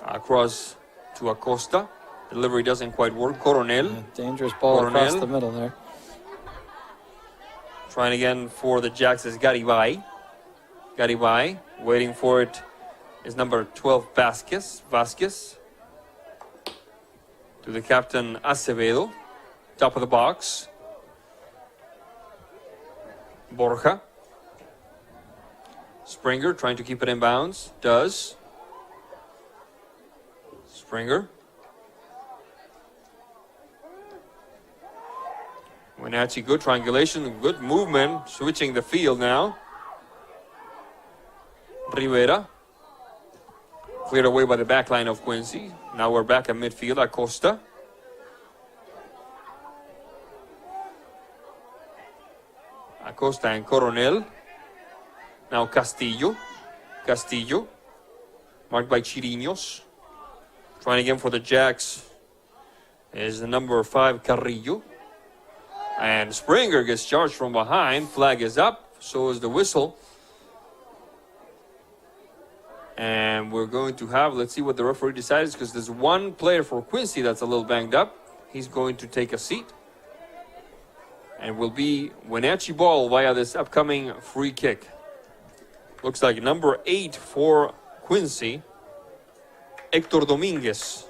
Across to Acosta. Delivery doesn't quite work. Coronel. Dangerous ball across the middle there. Trying again for the Jacks is Garibay. Garibay. Waiting for it is number 12, Vasquez. To the captain, Acevedo. Top of the box. Borja. Springer trying to keep it in bounds. Does. Springer. Wenatchee, good triangulation, good movement. Switching the field now. Rivera. Cleared away by the back line of Quincy. Now we're back at midfield. Acosta. Acosta and Coronel. Now Castillo. Marked by Chirinos. Trying again for the Jacks is the number 5, Carrillo. And Springer gets charged from behind. Flag is up. So is the whistle. And we're going to have, let's see what the referee decides, because there's one player for Quincy that's a little banged up. He's going to take a seat. And will be Wenatchee ball via this upcoming free kick. Looks like number 8 for Quincy, Hector Dominguez.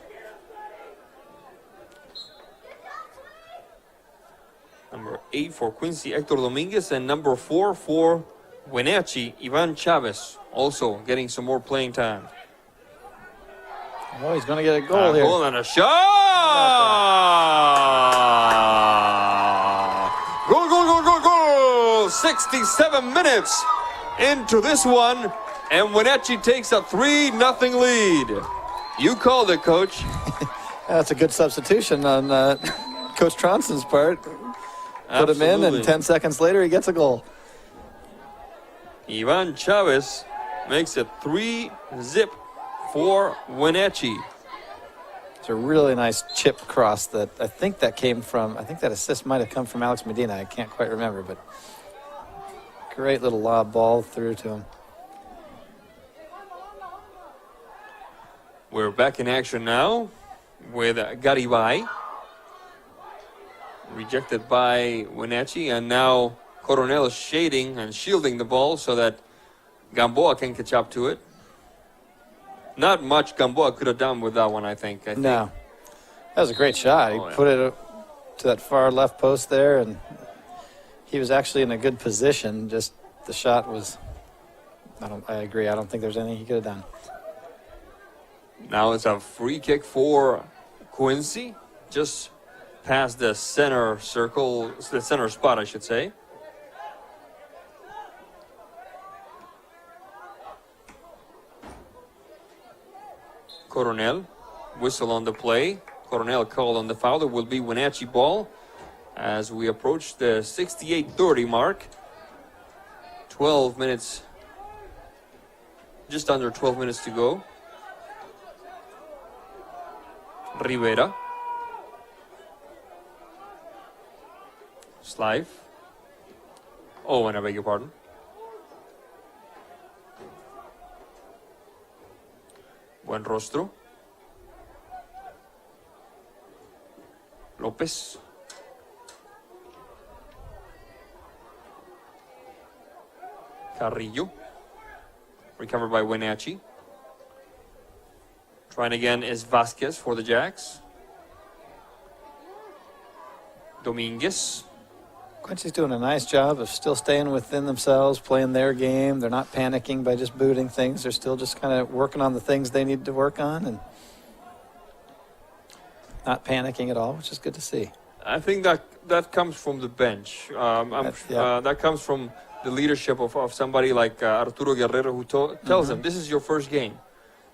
Number 8 for Quincy, Hector Dominguez, and number 4 for Wenatchee, Ivan Chavez, also getting some more playing time. Oh, he's going to get a goal here. Goal and a shot! Goal! 67 minutes into this one, and Wenatchee takes a 3-0 lead. You called it, Coach. That's a good substitution on Coach Tronson's part. Put him in, and 10 seconds later, he gets a goal. Ivan Chavez makes it 3-0 for Wenatchee. It's a really nice chip cross that I think that assist might have come from Alex Medina. I can't quite remember, but great little lob ball through to him. We're back in action now with Garibay. Rejected by Wenatchee, and now Coronel shading and shielding the ball so that Gamboa can catch up to it. Not much Gamboa could have done with that one, I think. No. That was a great shot. He put it to that far left post there, and he was actually in a good position. Just the shot was, I agree. I don't think there's anything he could have done. Now it's a free kick for Quincy, just past the center circle, the center spot, I should say. Coronel, whistle on the play. Coronel called on the foul. It will be Wenatchee ball as we approach the 68:30 mark. 12 minutes, just under 12 minutes to go. Rivera. Slive. Oh, and I beg your pardon. Buen rostro. Lopez. Carrillo. Recovered by Wenatchee. Trying again is Vasquez for the Jacks. Dominguez. Quincy's doing a nice job of still staying within themselves, playing their game. They're not panicking by just booting things. They're still just kind of working on the things they need to work on and not panicking at all, which is good to see. I think that comes from the bench. That comes from the leadership of somebody like Arturo Guerrero, who tells them, this is your first game.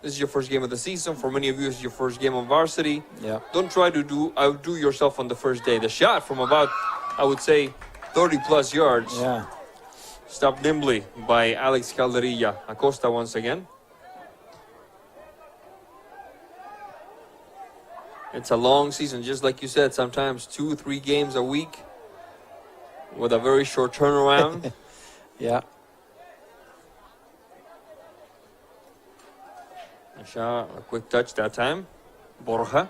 This is your first game of the season. For many of you, it's your first game on varsity. Yeah. Don't try to outdo yourself on the first day. The shot from about, I would say, 30-plus yards. Yeah. Stopped nimbly by Alex Calderilla. Acosta once again. It's a long season, just like you said, sometimes 2-3 games a week with a very short turnaround. Yeah. A shot, a quick touch that time. Borja.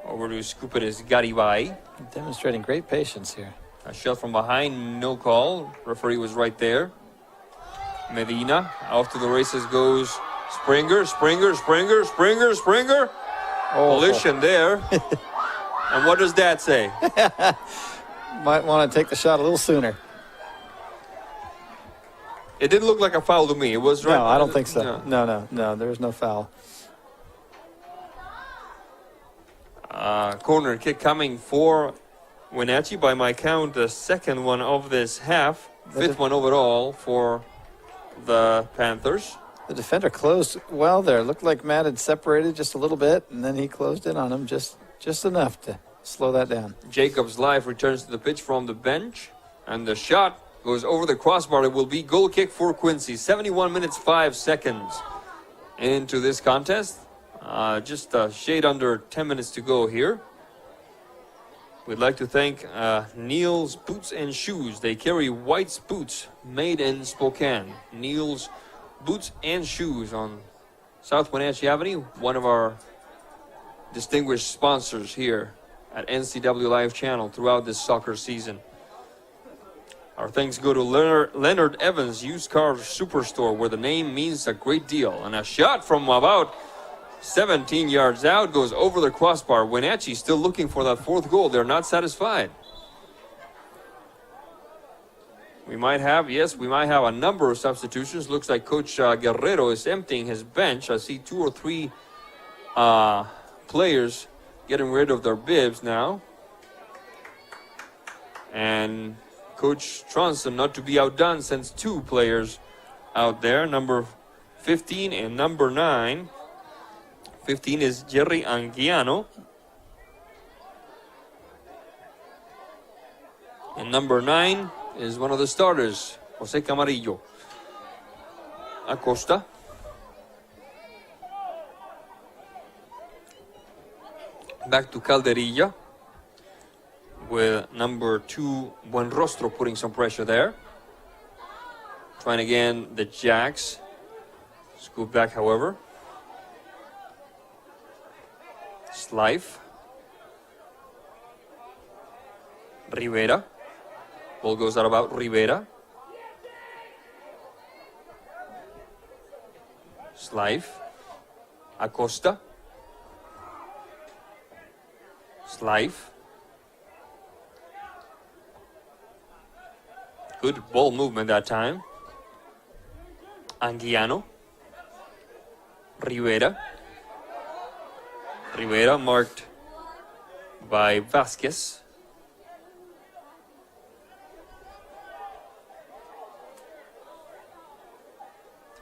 Over to scoop it is Garibay. Demonstrating great patience here. A shot from behind, no call. Referee was right there. Medina, off to the races goes Springer. Oh. Collision there. And what does that say? Might want to take the shot a little sooner. It didn't look like a foul to me. It was right. No, I don't think so. No, there's no foul. Corner kick coming for Wenatchee. By my count, the second one of this half. Fifth one overall for the Panthers. The defender closed well there. Looked like Matt had separated just a little bit, and then he closed in on him just enough to slow that down. Jacobs Live returns to the pitch from the bench, and the shot goes over the crossbar. It will be goal kick for Quincy. 71 minutes, 5 seconds into this contest. Just a shade under 10 minutes to go here. We'd like to thank Neil's Boots and Shoes. They carry White's boots made in Spokane. Neil's Boots and Shoes on South Wenatchee Avenue, one of our distinguished sponsors here at NCW Live Channel throughout this soccer season. Our thanks go to Leonard Evans Used Car Superstore, where the name means a great deal. And a shot from about 17 yards out goes over the crossbar. Wenatchee still looking for that fourth goal. They're not satisfied. We might have a number of substitutions. Looks like Coach Guerrero is emptying his bench. I see 2 or 3 players getting rid of their bibs now. And Coach Tronson, not to be outdone, sends 2 players out there, number 15 and number 9. 15 is Jerry Anguiano. And number 9 is one of the starters, Jose Camarillo. Acosta. Back to Calderilla with number 2, Buenrostro, putting some pressure there. Trying again the Jacks. Scoop back, however. Slife. Rivera. Ball goes out about Rivera. Slife. Acosta. Slife. Good ball movement that time. Anguiano. Rivera. Rivera marked by Vasquez.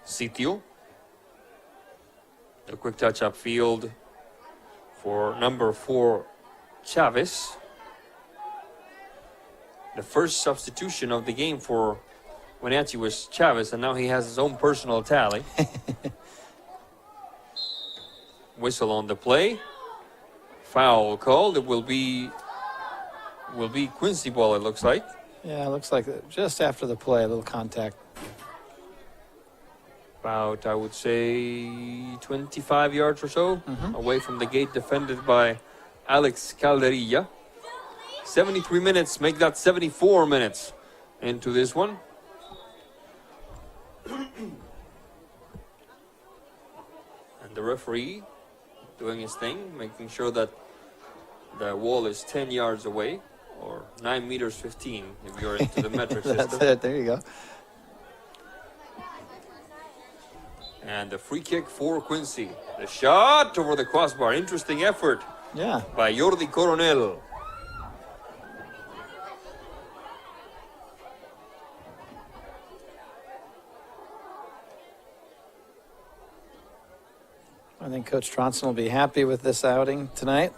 Sitio. A quick touch upfield for number 4, Chavez. The first substitution of the game for Wenatchee was Chavez, and now he has his own personal tally. Whistle on the play. Foul called. It will be Quincy ball, it looks like. Yeah, it looks like just after the play, a little contact. About, I would say, 25 yards or so away from the gate, defended by Alex Calderilla. 73 minutes, make that 74 minutes into this one. And the referee doing his thing, making sure that the wall is 10 yards away, or 9 meters 15 if you're into the metric system. That's it, there you go. And the free kick for Quincy. The shot over the crossbar. Interesting effort by Jordi Coronel. I think Coach Tronson will be happy with this outing tonight.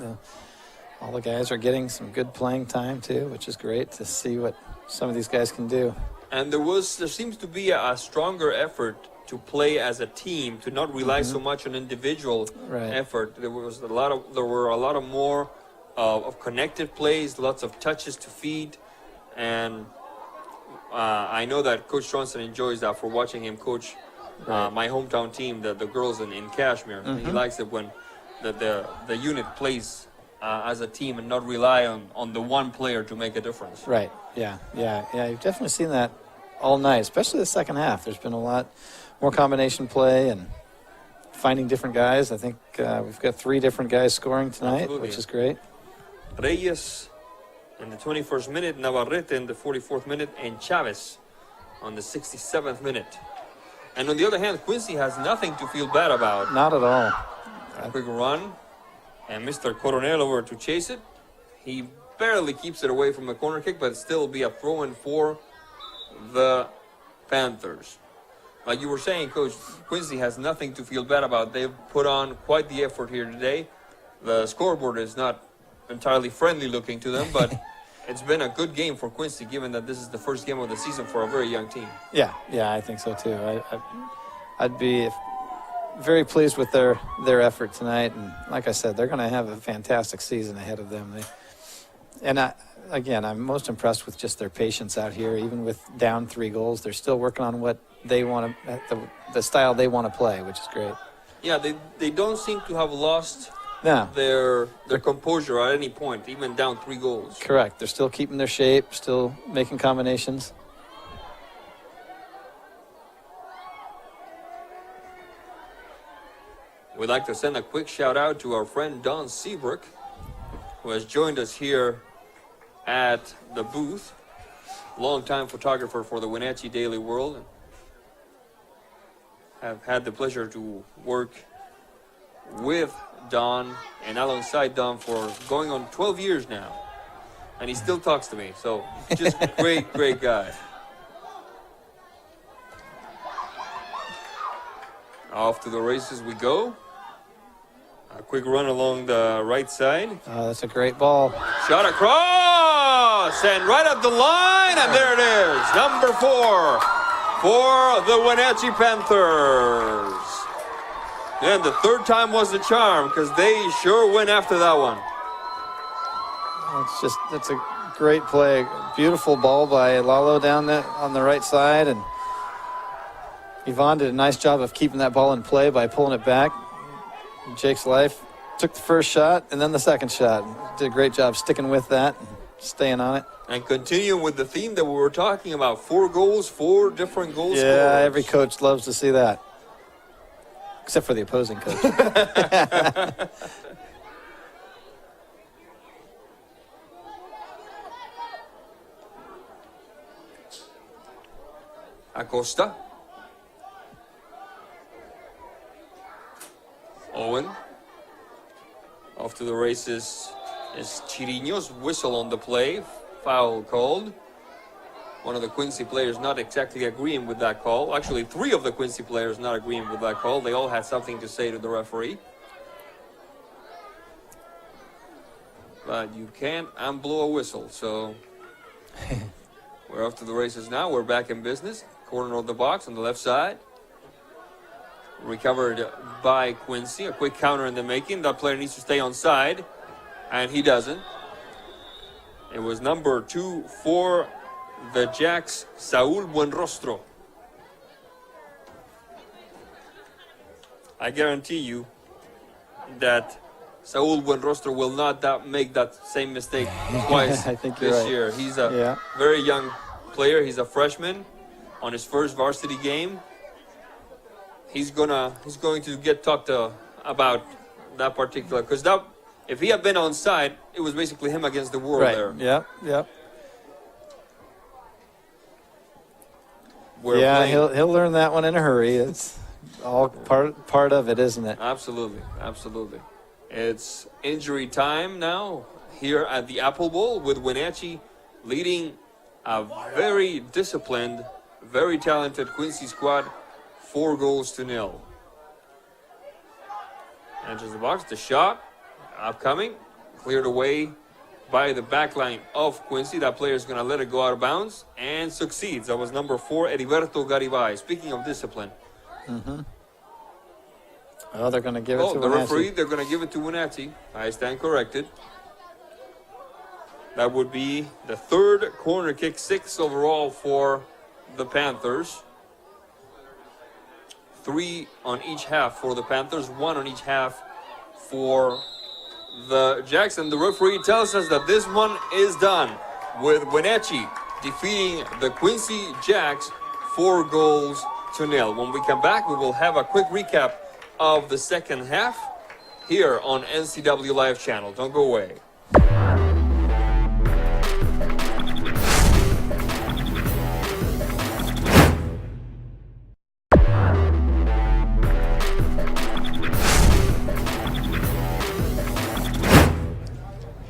All the guys are getting some good playing time too, which is great to see what some of these guys can do. And there seems to be a stronger effort to play as a team, to not rely so much on individual effort. There were a lot of more of connected plays, lots of touches to feed, and I know that Coach Johnson enjoys that for watching him coach my hometown team, the girls in Kashmir. He likes it when the unit plays as a team and not rely on the one player to make a difference. Right. Yeah. You've definitely seen that all night, especially the second half. There's been a lot more combination play and finding different guys. I think we've got 3 different guys scoring tonight, Absolutely. which is great. Reyes in the 21st minute, Navarrete in the 44th minute, and Chavez on the 67th minute. And on the other hand, Quincy has nothing to feel bad about. Not at all. A quick run, and Mr. Coronel over to chase it. He barely keeps it away from the corner kick, but still be a throw-in for the Panthers. Like you were saying, Coach, Quincy has nothing to feel bad about. They've put on quite the effort here today. The scoreboard is not entirely friendly looking to them, but it's been a good game for Quincy, given that this is the first game of the season for a very young team. Yeah, I think so too. I'd be very pleased with their effort tonight, and like I said, they're going to have a fantastic season ahead of them. I'm most impressed with just their patience out here. Even with down 3 goals, they're still working on what they want to, the style they want to play, which is great. Yeah, they don't seem to have lost No. their composure at any point, even down 3 goals. Correct. They're still keeping their shape, still making combinations. We'd like to send a quick shout out to our friend Don Seabrook, who has joined us here at the booth. Longtime photographer for the Wenatchee Daily World. Have had the pleasure to work with Don and alongside Don for going on 12 years now. And he still talks to me, so just great guy. Off to the races we go. A quick run along the right side. That's a great ball. Shot across and right up the line, and there it is. Number 4 for the Wenatchee Panthers. And the third time was the charm, because they sure went after that one. That's a great play. Beautiful ball by Lalo down on the right side, and Yvonne did a nice job of keeping that ball in play by pulling it back. Jake's Life took the first shot and then the second shot. Did a great job sticking with that and staying on it. And continuing with the theme that we were talking about, 4 goals, 4 different goals. Yeah, scorers. every coach loves to see that. Except for the opposing coach. Acosta. Owen. Off to the races is Chirinos. Whistle on the play. Foul called. One of the Quincy players not exactly agreeing with that call. Actually, 3 of the Quincy players not agreeing with that call. They all had something to say to the referee. But you can't unblow a whistle, so we're off to the races now. We're back in business. Corner of the box on the left side. Recovered by Quincy. A quick counter in the making. That player needs to stay on side, and he doesn't. It was number 2 for the Jacks, Saúl Buenrostro. I guarantee you that Saúl Buenrostro will not make that same mistake twice I think you're this right. year. He's a very young player. He's a freshman on his first varsity game. He's going to get talked about that particular, because if he had been on side, it was basically him against the world there. Yep. We're playing. He'll learn that one in a hurry. It's all part of it, isn't it? Absolutely. It's injury time now here at the Apple Bowl, with Wenatchee leading a very disciplined, very talented Quincy squad, 4-0. Enters the box, the shot, upcoming, cleared away by the back line of Quincy. That player is going to let it go out of bounds and succeeds. That was number 4, Heriberto Garibay. Speaking of discipline. Mm-hmm. Oh, they're going to give it to the Wenatchee. referee, they're going to give it to Wenatchee. I stand corrected. That would be the third corner kick, 6 overall for the Panthers. 3 on each half for the Panthers, 1 on each half for the Jacks. And the referee tells us that this one is done, with Wenatchee defeating the Quincy Jacks 4-0. When we come back, we will have a quick recap of the second half here on NCW Live Channel. Don't go away.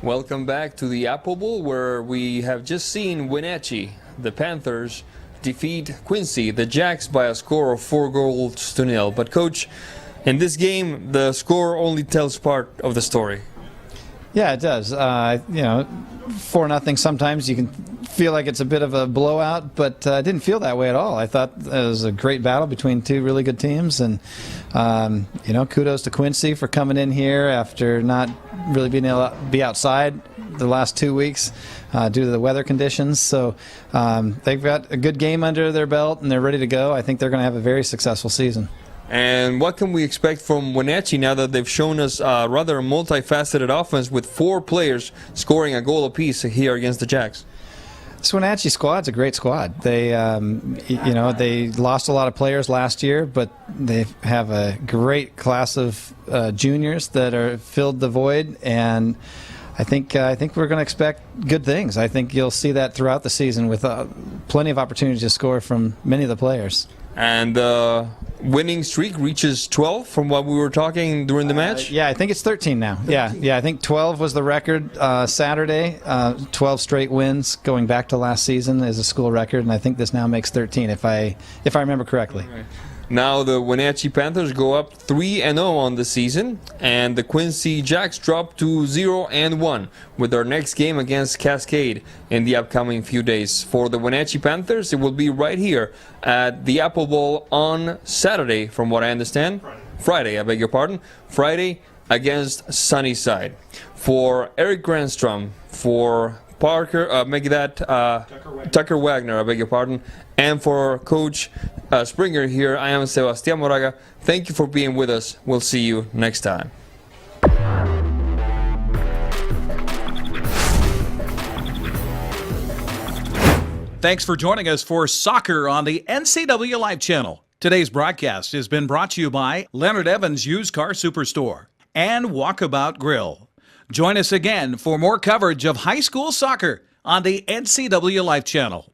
Welcome back to the Apple Bowl, where we have just seen Wenatchee, the Panthers, defeat Quincy, the Jacks, by a score of 4-0. But Coach, in this game, the score only tells part of the story. Yeah, it does. 4-0. Sometimes you can feel like it's a bit of a blowout, but I didn't feel that way at all. I thought it was a great battle between two really good teams, and kudos to Quincy for coming in here after not really being able to be outside the last 2 weeks due to the weather conditions. So they've got a good game under their belt, and they're ready to go. I think they're going to have a very successful season. And what can we expect from Wenatchee now that they've shown us a rather multifaceted offense with 4 players scoring a goal apiece here against the Jacks? This Wenatchee squad's a great squad. They, they lost a lot of players last year, but they have a great class of juniors that are filled the void, and I think we're going to expect good things. I think you'll see that throughout the season with plenty of opportunities to score from many of the players. And winning streak reaches 12 from what we were talking during the match? Yeah, I think it's 13 now. 13. Yeah, I think 12 was the record Saturday. 12 straight wins going back to last season is a school record, and I think this now makes 13 if I remember correctly. Right. Now the Wenatchee Panthers go up 3-0 on the season, and the Quincy Jacks drop to 0-1 with their next game against Cascade in the upcoming few days. For the Wenatchee Panthers, it will be right here at the Apple Bowl on Saturday, from what I understand. Friday, I beg your pardon. Friday against Sunnyside. For Eric Granstrom, for Tucker Wagner, I beg your pardon, and for Coach Springer here, I am Sebastián Moraga. Thank you for being with us. We'll see you next time. Thanks for joining us for Soccer on the NCW Live Channel. Today's broadcast has been brought to you by Leonard Evans Used Car Superstore and Walkabout Grill. Join us again for more coverage of high school soccer on the NCW Live Channel.